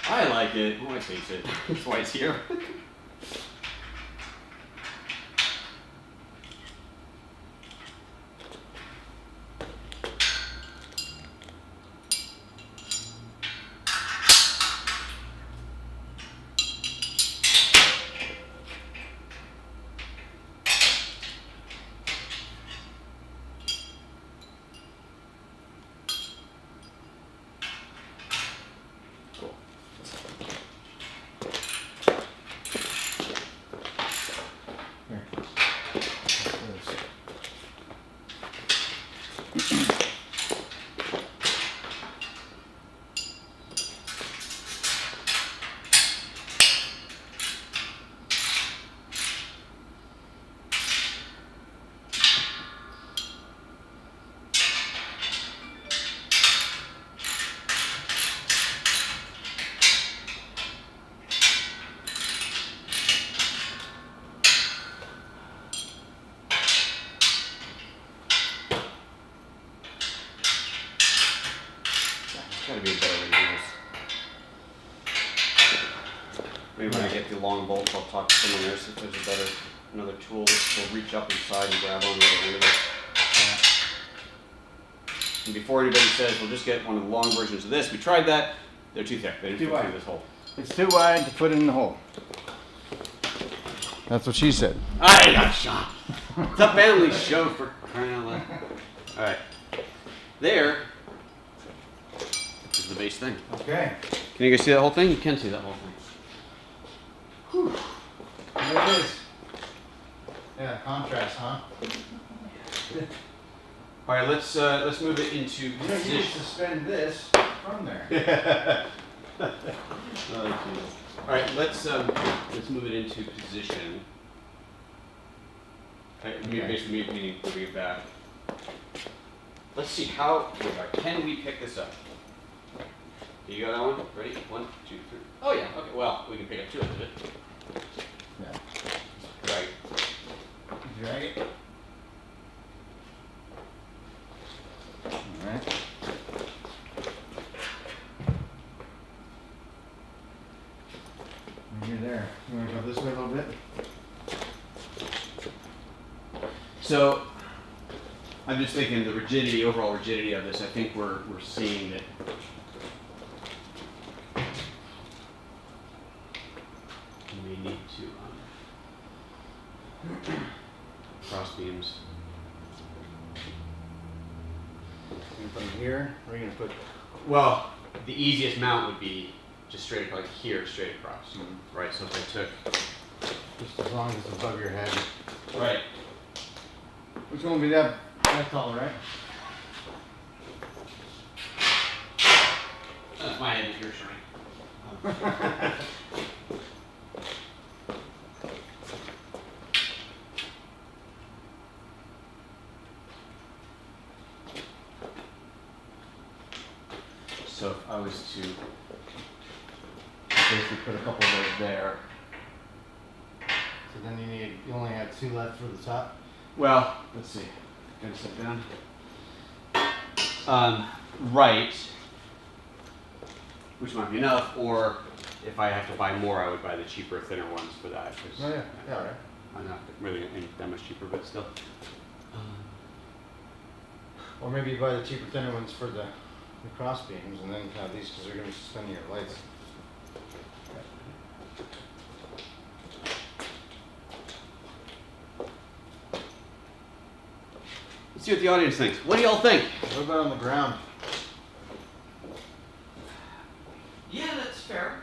I like it. My wife hates it. That's why it's here. Gotta be a better way to do this. Maybe when I get the long bolts, I'll talk to someone there, see if there's a better, another tool that will reach up inside and grab on the other end of it. And before anybody says, we'll just get one of the long versions of this, we tried that, they're too thick, they didn't fit through this hole. It's too wide to put in the hole. That's what she said. I got shot. It's a family show for crying out loud. Alright. There is the base thing. Okay. Can you guys see that whole thing? You can see that whole thing. There it is. Yeah, contrast, huh? All right, let's move it into You know, you can position. suspend this from there. Oh, geez. All right, let's move it into position. Basically, meaning moving it back. Let's see can we pick this up? You got that one? Ready? 1, 2, 3. Oh yeah. Okay. Well, we can pick up 2 of it. Yeah. Right. Drag it. Alright. You're there. You want to go this way a little bit? So, I'm just thinking the rigidity, overall rigidity of this. I think we're seeing that. We need to cross beams. You put them here, or are you going to put... Well, the easiest mount would be just straight, like here, straight across. Right. So if I took. Just as long as it's above your head. Right. Which one will be that tall, right? That's my head. You're shrink. So if I was to basically put a couple of those there. So then you only have 2 left for the top. Well, let's see. Gotta sit down. Right. Which might be enough, or if I have to buy more, I would buy the cheaper, thinner ones for that. 'Cause Oh yeah, yeah, all right. I'm not really ain't that much cheaper, but still. Or maybe you buy the cheaper, thinner ones for the cross beams, and then have these because they're going to be suspending your lights. Let's see what the audience thinks. What do y'all think? What about on the ground? Yeah, that's fair.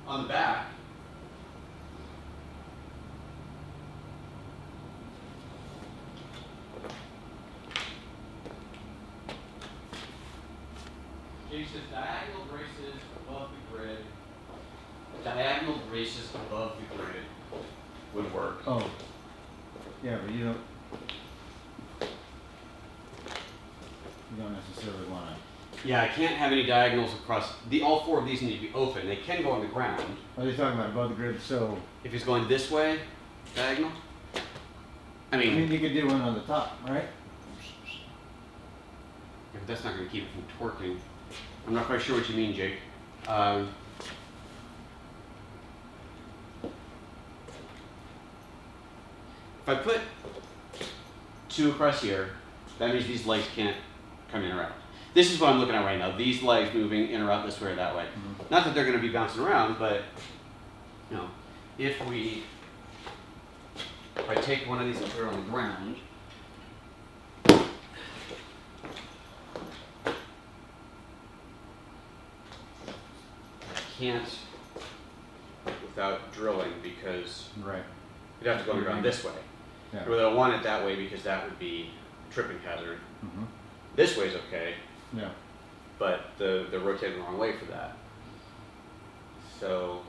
On the back. Jake says diagonal braces above the grid. Diagonal braces above the grid would work. Oh. Yeah, but you don't necessarily want to. Yeah, I can't have any diagonals across. All 4 of these need to be open. They can go on the ground. What are you talking about above the grid? So, If it's going this way, diagonal. I mean, you could do one on the top, right? yeah, but that's not going to keep it from torquing. I'm not quite sure what you mean, Jake. If I put 2 across here, that means these legs can't come in or out. This is what I'm looking at right now. These legs moving in or out this way or that way. Mm-hmm. Not that they're going to be bouncing around, but you know, if I take one of these and put it on the ground, I can't without drilling because Right. you'd have to go on the ground this way. Yeah. Well, I want it that way because that would be a tripping hazard. Mm-hmm. This way's okay, Yeah. but they're rotating the wrong way for that. So,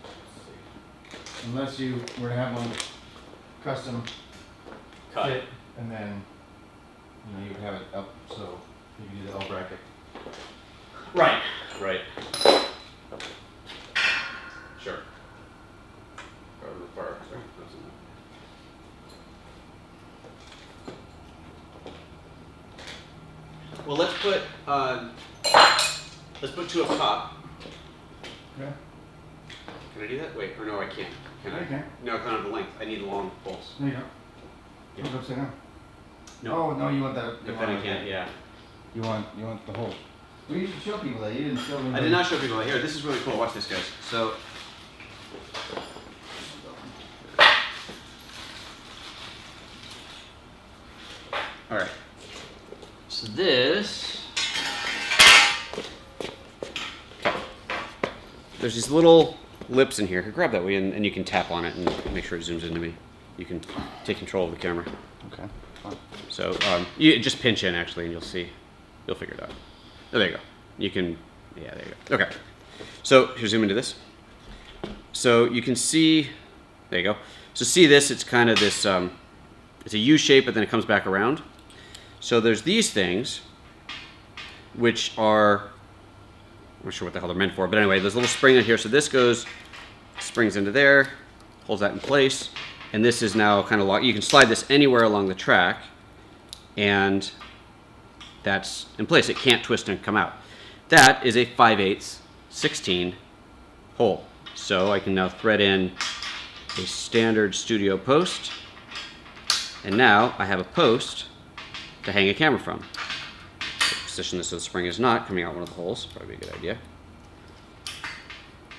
let's see. Unless you were to have one custom Cut. fit, and then you would have it up so you can do the L bracket. Right. Right. Sure. Go to the bar. Sorry. Well, let's put 2 up top. Okay. Can I do that? Wait, or no, I can't. Can I? Okay. No, kind of the length. I need long bolts. No, you don't. Yeah. Look upside down. No. Oh no, you want that. But then I can't. Yeah. You want the whole. Well, you should show people that. You didn't show me. I did not show people that. Here, this is really cool. Watch this, guys. So, all right. So this there's these little lips in here. Grab that way, and you can tap on it and make sure it zooms into me. You can take control of the camera. Okay. Fine. So you just pinch in actually, and you'll see. You'll figure it out. Oh, there you go. You can. Yeah, there you go. Okay. So here, zoom into this. So you can see. There you go. So see this? It's kind of this. It's a U shape, but then it comes back around. So there's these things, which are. I'm not sure what the hell they're meant for, but anyway, there's a little spring in here. So this goes, springs into there, holds that in place, and this is now kind of locked. You can slide this anywhere along the track, and that's in place. It can't twist and come out. That is a 5/8 16 hole. So I can now thread in a standard studio post, and now I have a post to hang a camera from. Position this so the spring is not coming out one of the holes. Probably a good idea.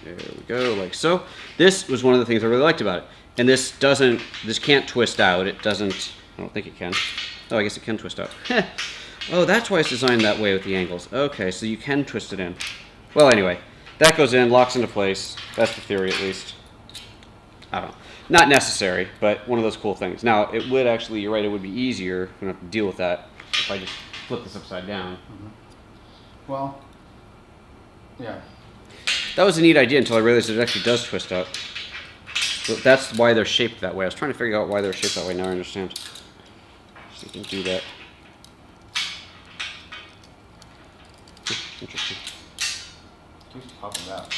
There we go, like so. This was one of the things I really liked about it. And this can't twist out. It doesn't, I don't think it can. Oh, I guess it can twist out. Oh, that's why it's designed that way with the angles. Okay, so you can twist it in. Well, anyway, that goes in, locks into place. That's the theory, at least. I don't know. Not necessary, but one of those cool things. Now, it would actually, you're right, it would be easier, we don't have to deal with that, if I just flip this upside down. Well, yeah. That was a neat idea until I realized it actually does twist out. So that's why they're shaped that way. I was trying to figure out why they're shaped that way. Now I understand. So you can do that. Interesting. Keeps popping out.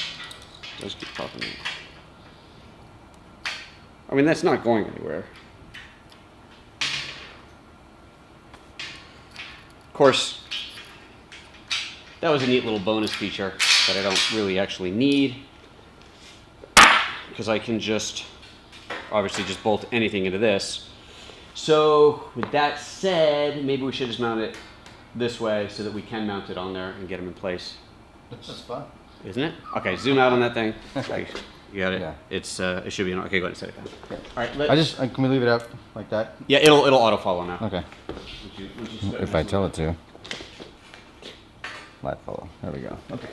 It does keep popping out. I mean, that's not going anywhere. Of course, that was a neat little bonus feature that I don't really actually need, because I can just obviously just bolt anything into this. So with that said, maybe we should just mount it this way so that we can mount it on there and get them in place. That's fun. Isn't it? Okay, zoom out on that thing. Okay, you got it? Yeah. It's it should be on. Okay, go ahead and set it down. All right, Can we leave it up like that? yeah, it'll auto follow now. Okay. If I tell it to. Live follow. There we go. Okay.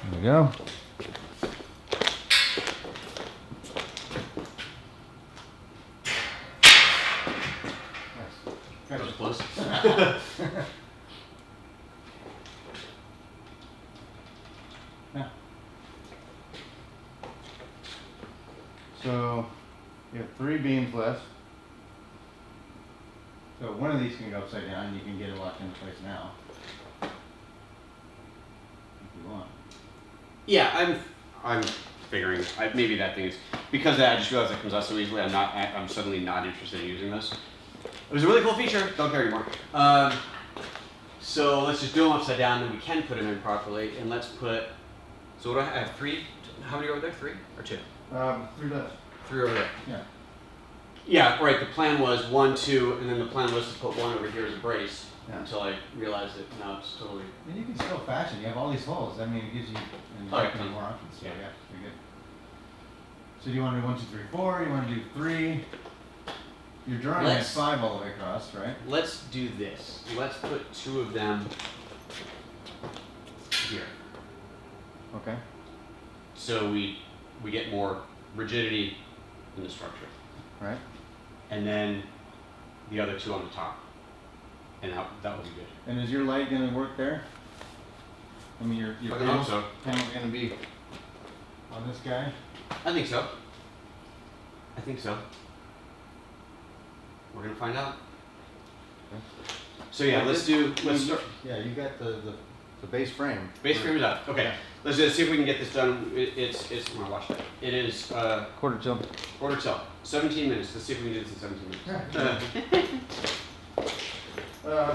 There we go. That was close. Yeah. So you have 3 beams left. So one of these can go upside down, and you can get it locked into place now, if you want. Yeah, I'm figuring maybe that thing is because of that. I just realized it comes out so easily. I'm suddenly not interested in using this. It was a really cool feature. Don't care anymore. So let's just do them upside down, and we can put them in properly. And let's put. So what do I have? 3. How many over there? 3 or 2? 3 left. 3 over there. Yeah. Yeah, right. The plan was 1, 2, and then the plan was to put 1 over here as a brace. Yeah. Until I realized that now it's totally. And you can still fashion. You have all these holes. I mean, it gives you more options. So Yeah. yeah, you're good. So do you want to do 1, 2, 3, 4? You want to do 3? Your drawing has 5 all the way across, right? Let's do this. Let's put 2 of them here. Okay. So we get more rigidity in the structure. Right. And then the other 2 on the top. And that would be good. And is your light going to work there? I mean, your I hope so. panel's going to be on this guy? I think so. I think so. We're gonna find out. Okay. So yeah, let's start. Yeah, you got the base frame. Base frame is up. Okay. Let's see if we can get this done. It's I'm gonna watch that. It is Quarter till. quarter till. 17 minutes. Let's see if we can do this in 17 minutes.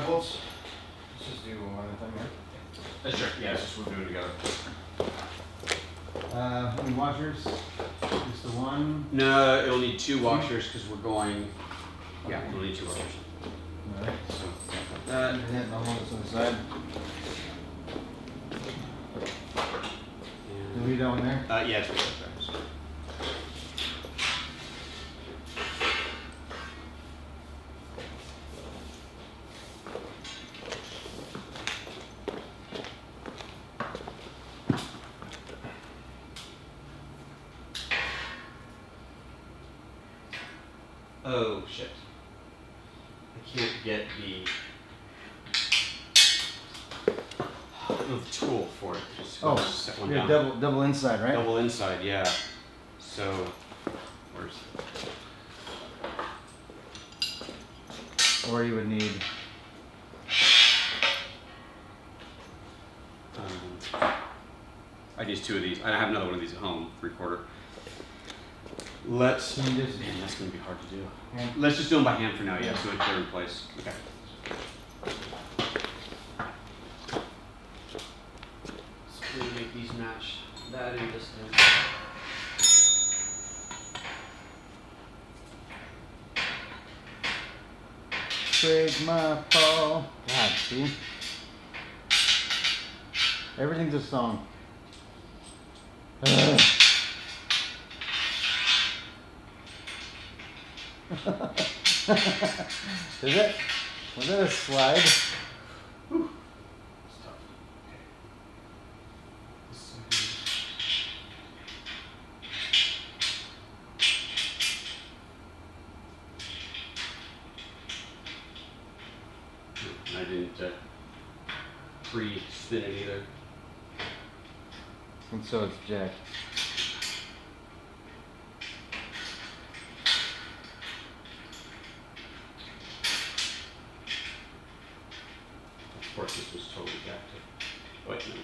Bolts. Let's just do one at a time here. Sure. Yeah, we'll do it together. How many washers? Just the one? No, it'll need 2 washers because we're going. Yeah, we'll need 2 washers. Alright. So And then I'll hold this on the side. Do we leave that one there? yeah, it's right there. Oh shit. I can't get the tool for it. Just set one yeah, down. double inside, right? Double inside, yeah. So, where's Or you would need. I use 2 of these. I have another one of these at home, 3/4. Let's. Can you just- Man, that's gonna be hard to do. Hand? Let's just do them by hand for now, yeah, so they're in place. Okay. So we're gonna make these match that and this thing. Break my fall. God, see? Everything's a song. Ugh. Was that a slide? Whew. It's tough. Okay. I didn't pre-spin it either. And so it's Jack. Of course, this was totally jacked. Wait, no, no.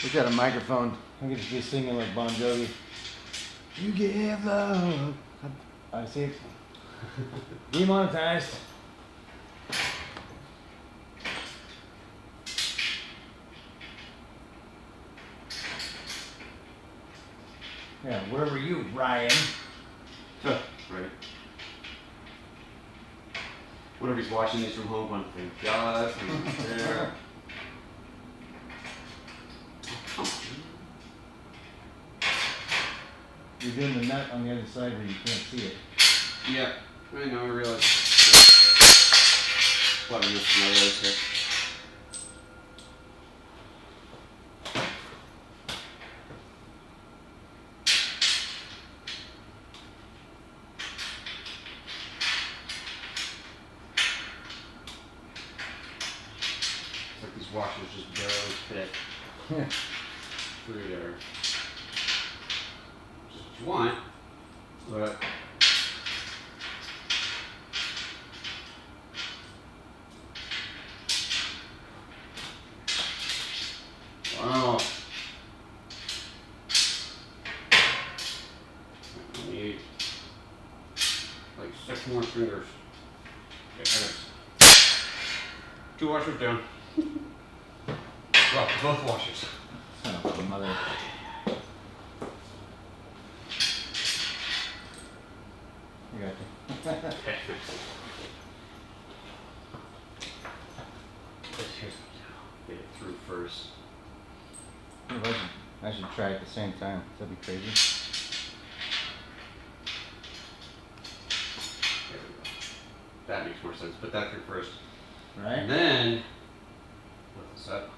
We got a microphone. I could just be singing like Bon Jovi. You give love. I see it. Demonetized. Yeah, where were you, Ryan? Right. Whenever he's watching these from home, one thing, God, I'm there. You're doing the nut on the other side where you can't see it. Yeah, I know, I realize. A lot of this from my legs here. It's like these washers just barely fit through there. Which is what you want, but wow. I need like 6 more fingers. Okay, I got 2 washers down. Well, both washers. Son of a mother. I got you. Okay. Get it through first. I should try it at the same time. That'd be crazy. There we go. That makes more sense. Put that through first. Right? And then, lift this up.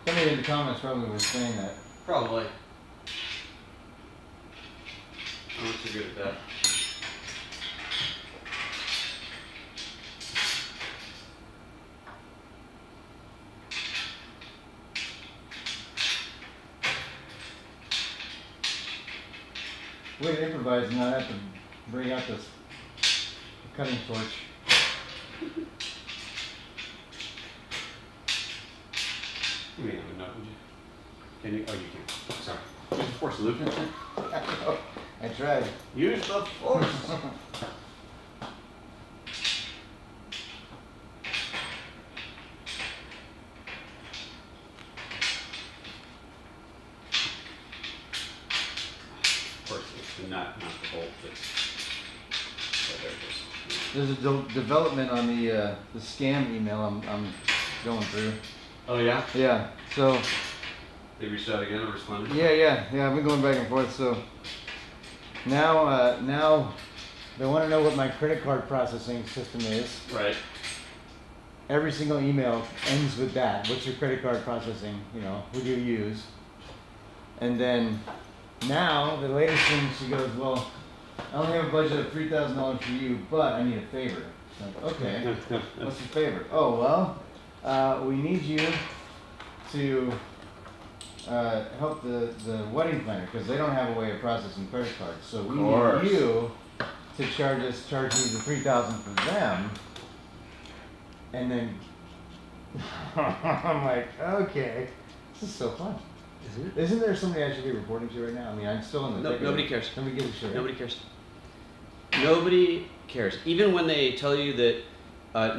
Somebody in the comments probably was saying that. Probably. I'm not too good at that. Way to improvise and not have to bring out this cutting torch. You may have a nut, would you? Can you? Oh, you can. Sorry. Use the force, Luke. I tried. Use the force. Of course, it's the nut, not the bolt. Oh, there it is. There's a development on the scam email I'm going through. Oh yeah? Yeah. So They reached out again and responded? yeah. I've been going back and forth. So now they want to know what my credit card processing system is. Right. every single email ends with that. What's your credit card processing? You know, who do you use? And then now the latest thing, she goes, well, I only have a budget of $3,000 for you, but I need a favor. I'm like, okay, what's the favor? Oh well, we need you to help the wedding planner because they don't have a way of processing credit cards. So we need you to charge me the $3,000 for them, and then I'm like, okay, this is so fun. Isn't there somebody I should be reporting to right now? I mean, I'm still in the. No, nobody cares. Nobody gives a shit. Nobody cares. Nobody cares. Even when they tell you that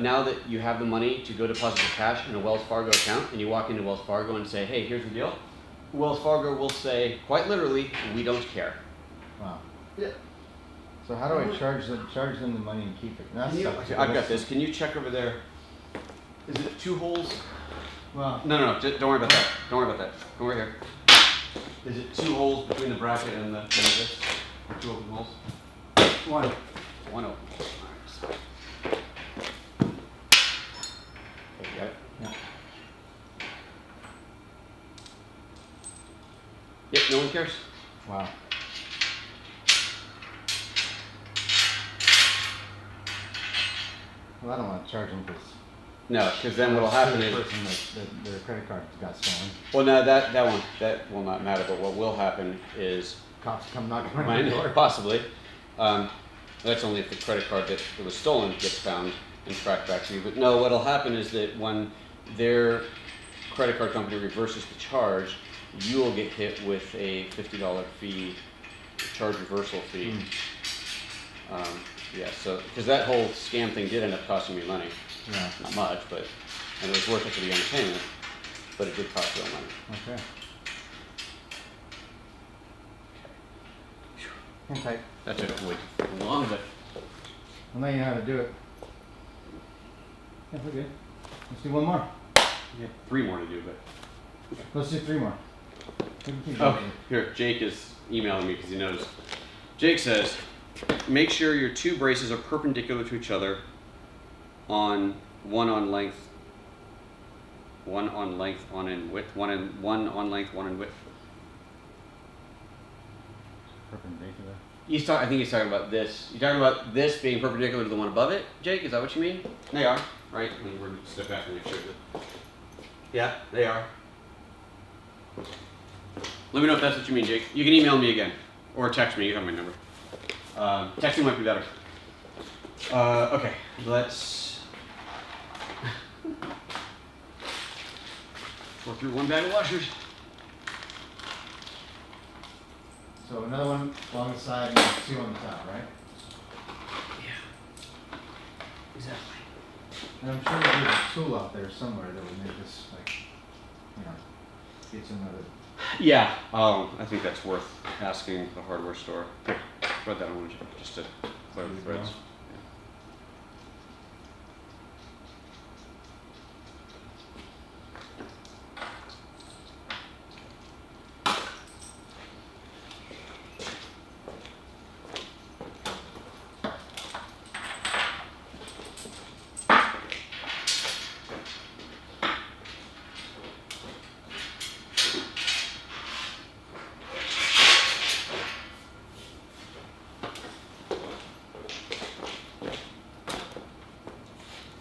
now that you have the money to go deposit the cash in a Wells Fargo account, and you walk into Wells Fargo and say, "Hey, here's the deal," Wells Fargo will say, quite literally, "We don't care." Wow. Yeah. So how do I charge them the money and keep it? That's I've got this. Can you check over there? Is it 2 holes? Well, No, don't worry about that. Don't worry about that. Come over here. Is it 2 holes between the bracket and this? 2 open holes? one. 1 open. All right. Okay, got it? Yeah. Yep, no one cares. Wow. Well, I don't want to charge them because. No, because then what'll happen is. person that their credit card got stolen. Well, no, that will not matter. But what will happen is Cops come knocking on the door. possibly. That's only if the credit card that was stolen gets found and tracked back to you. But no, what'll happen is that when their credit card company reverses the charge, you will get hit with a $50 fee, charge reversal fee. Yeah, so because that whole scam thing did end up costing me money. Yeah. Not much, but and it was worth it for the entertainment, but it did cost real money. Okay. Hang tight. That took way too long, but Well, now you know how to do it. Yeah, we're good. Let's do one more. yeah, 3 more to do. But Let's do 3 more. We can keep oh, going. here, Jake is emailing me because he knows. Jake says, make sure your 2 braces are perpendicular to each other. On one on length, one on width, one on length, one in width. Perpendicular. I think he's talking about this. You're talking about this being perpendicular to the one above it, Jake? Is that what you mean? They are, right? We're going to step back and make sure that. Yeah, they are. Let me know if that's what you mean, Jake. You can email me again, or text me. You have my number. Texting might be better. Okay, let's. Go through 1 bag of washers. So another one along the side and 2 on the top, right? Yeah. Exactly. And I'm sure there's a tool out there somewhere that would make this, like, you know, get some of it. Yeah. I think that's worth asking the hardware store. Here, thread that on just to clear the threads.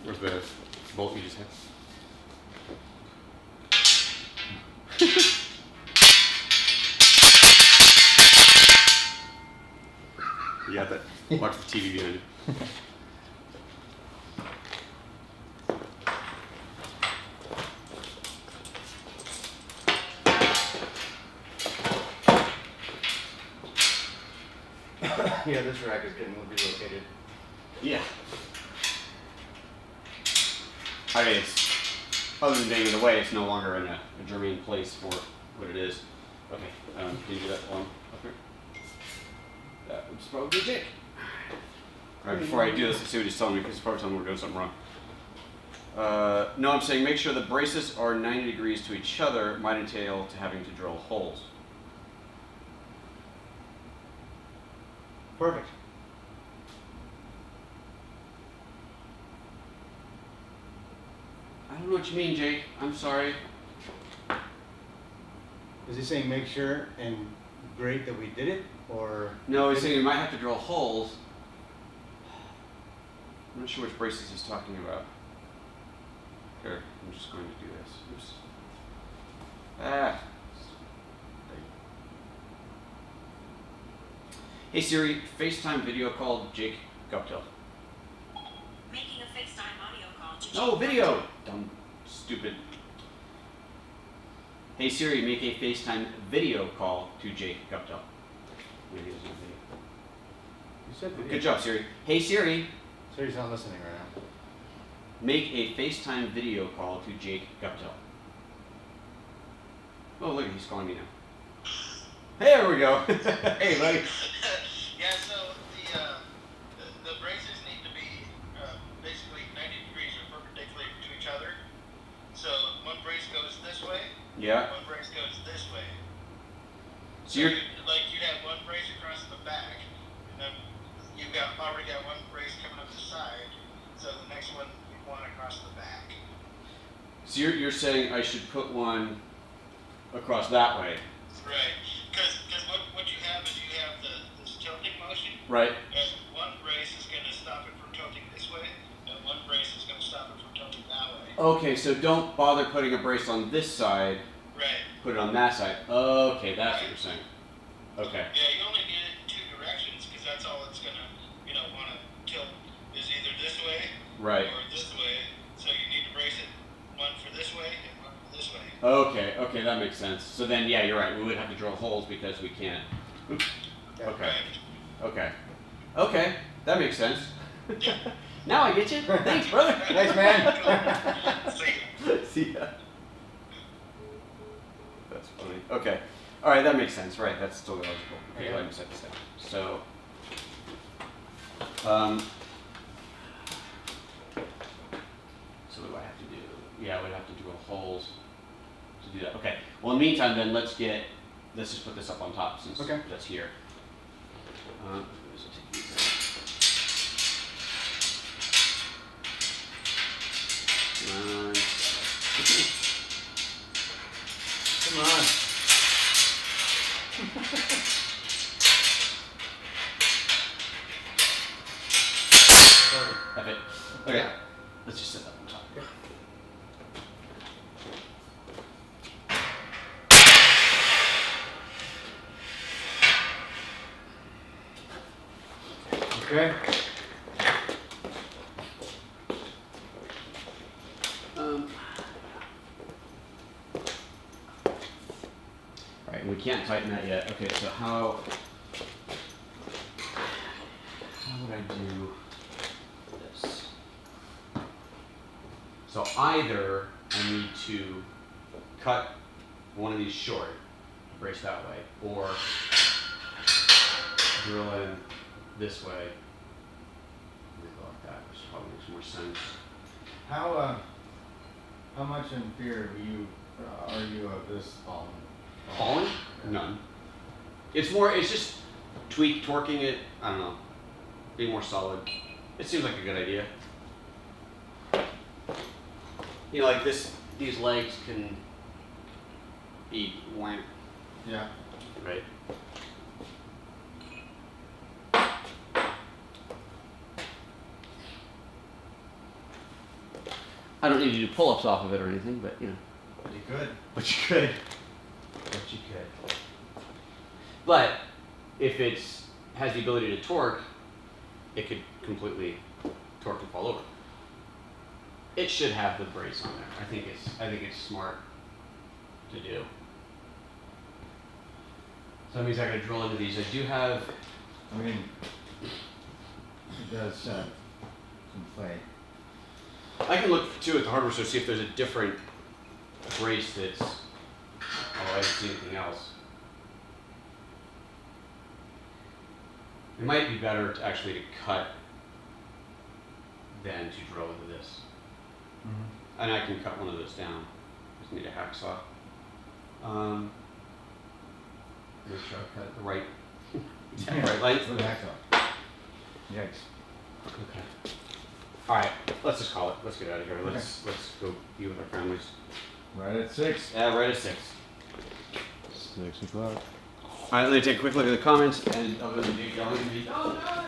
Where's the bolt you just hit? You got that? Watch the TV behind you. Yeah, this rack is getting relocated. Yeah. I mean, it's, other than being in the way, it's no longer in a germane place for what it is. Okay, can you do that one up here? That would probably be Jake. Right before I do this, let's see what he's telling me, because he's probably telling me we're doing something wrong. No, I'm saying make sure the braces are 90 degrees to each other, might entail to having to drill holes. Perfect. I don't know what you mean, Jake. I'm sorry. Is he saying make sure and great that we did it, or? No, he's saying we might have to drill holes. I'm not sure which braces he's talking about. Here, I'm just going to do this. Oops. Ah. Hey Siri, FaceTime video call Jake Guptill. Making a FaceTime audio call to No, video! Dumb, stupid. Hey Siri, make a FaceTime video call to Jake Guptill. Maybe it's not video. You said video. Good job, Siri. Hey Siri, Siri's not listening right now. make a FaceTime video call to Jake Guptill. Oh, look, he's calling me now. Hey, there we go. Hey, buddy. Yeah, so the braces need to be basically 90 degrees or perpendicular to each other. So one brace goes this way, Yeah. one brace goes this way. So you're. You'd have one brace across the back, and then you've already got one brace coming up the side. So the next one you want across the back. So you're saying I should put one across that way, Right, because what you have is you have this tilting motion. right? And one brace is going to stop it from tilting this way, and one brace is going to stop it from tilting that way. Okay, so don't bother putting a brace on this side. Right. Put it on that side. Okay, that's what you're saying. Okay. Yeah, you only need it in two directions because that's all it's going to, want to tilt is either this way Right. or this way. So you need to brace it one for this way and one for this way. Okay. Okay, that makes sense. So then, yeah, you're right. We would have to drill holes because we can't. Oops. Okay. Okay. Okay. That makes sense. Now I get you. Thanks, brother. Nice man. See, See ya. That's funny. Okay. All right, that makes sense. Right, that's totally logical. Okay, let me set this down. So, so what do I have to do? Yeah, we'd have to drill holes to do that. Okay. Well, in the meantime, then let's just put this up on top since Okay. that's here. So take these out. Come on. F it. Okay. Let's just set that on top. Okay. All right, we can't tighten that yet. Okay, so how would I do this? So either I need to cut one of these short, brace that way, or drill in this way. Go like that, which probably makes more sense. How much in fear are you of this falling? Falling? None. It's just torquing it, I don't know, being more solid. It seems like a good idea. You know, like these legs can be whack, Yeah. right? I don't need to do pull-ups off of it or anything, but you know. You could. But you could. But if it has the ability to torque, it could completely torque and fall over. It should have the brace on there. I think it's smart to do. So that means I gotta drill into these. I do have. I mean, it does some play. I can look too at the hardware store to see if there's a different brace that's. Oh, I didn't see anything else. It might be better to actually to cut than to drill into this. Mm-hmm. And I can cut one of those down. Just need a hacksaw. Make sure I cut the right, exact right length. With a hacksaw. Yikes. Okay. All right, let's just call it. Let's get out of here. Let's go be with our families. Right at 6. Yeah, right at 6. 6 o'clock. All right, let me take a quick look at the comments and other than Jake yelling at me. Oh, no!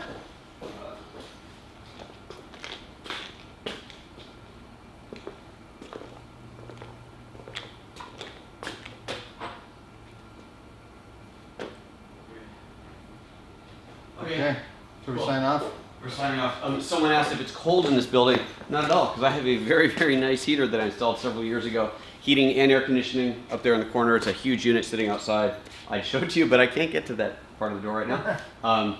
Okay. Should we sign off? We're signing off. Someone asked if it's cold in this building. Not at all, because I have a very, very nice heater that I installed several years ago. Heating and air conditioning up there in the corner. It's a huge unit sitting outside. I showed it to you, but I can't get to that part of the door right now.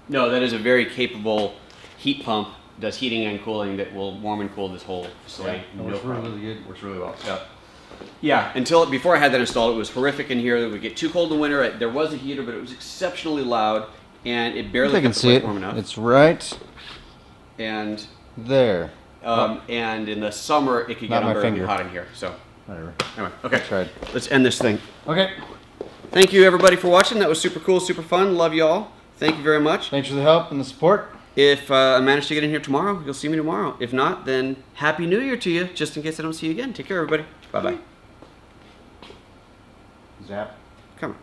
No, that is a very capable heat pump. Does heating and cooling that will warm and cool this whole facility. Yeah, it works really good. Works really well. Yeah. Yeah, before I had that installed, it was horrific in here. It would get too cold in winter. There was a heater, but it was exceptionally loud, and it barely kept the place warm enough. It's right And there. and in the summer, it could get unbearably hot in here. So Whatever. anyway, okay. Tried. Let's end this thing. Okay. Thank you everybody for watching. That was super cool, super fun. Love you all. Thank you very much. Thanks for the help and the support. If I manage to get in here tomorrow, you'll see me tomorrow. If not, then Happy New Year to you, just in case I don't see you again. Take care, everybody. Bye-bye. Zap. Come on.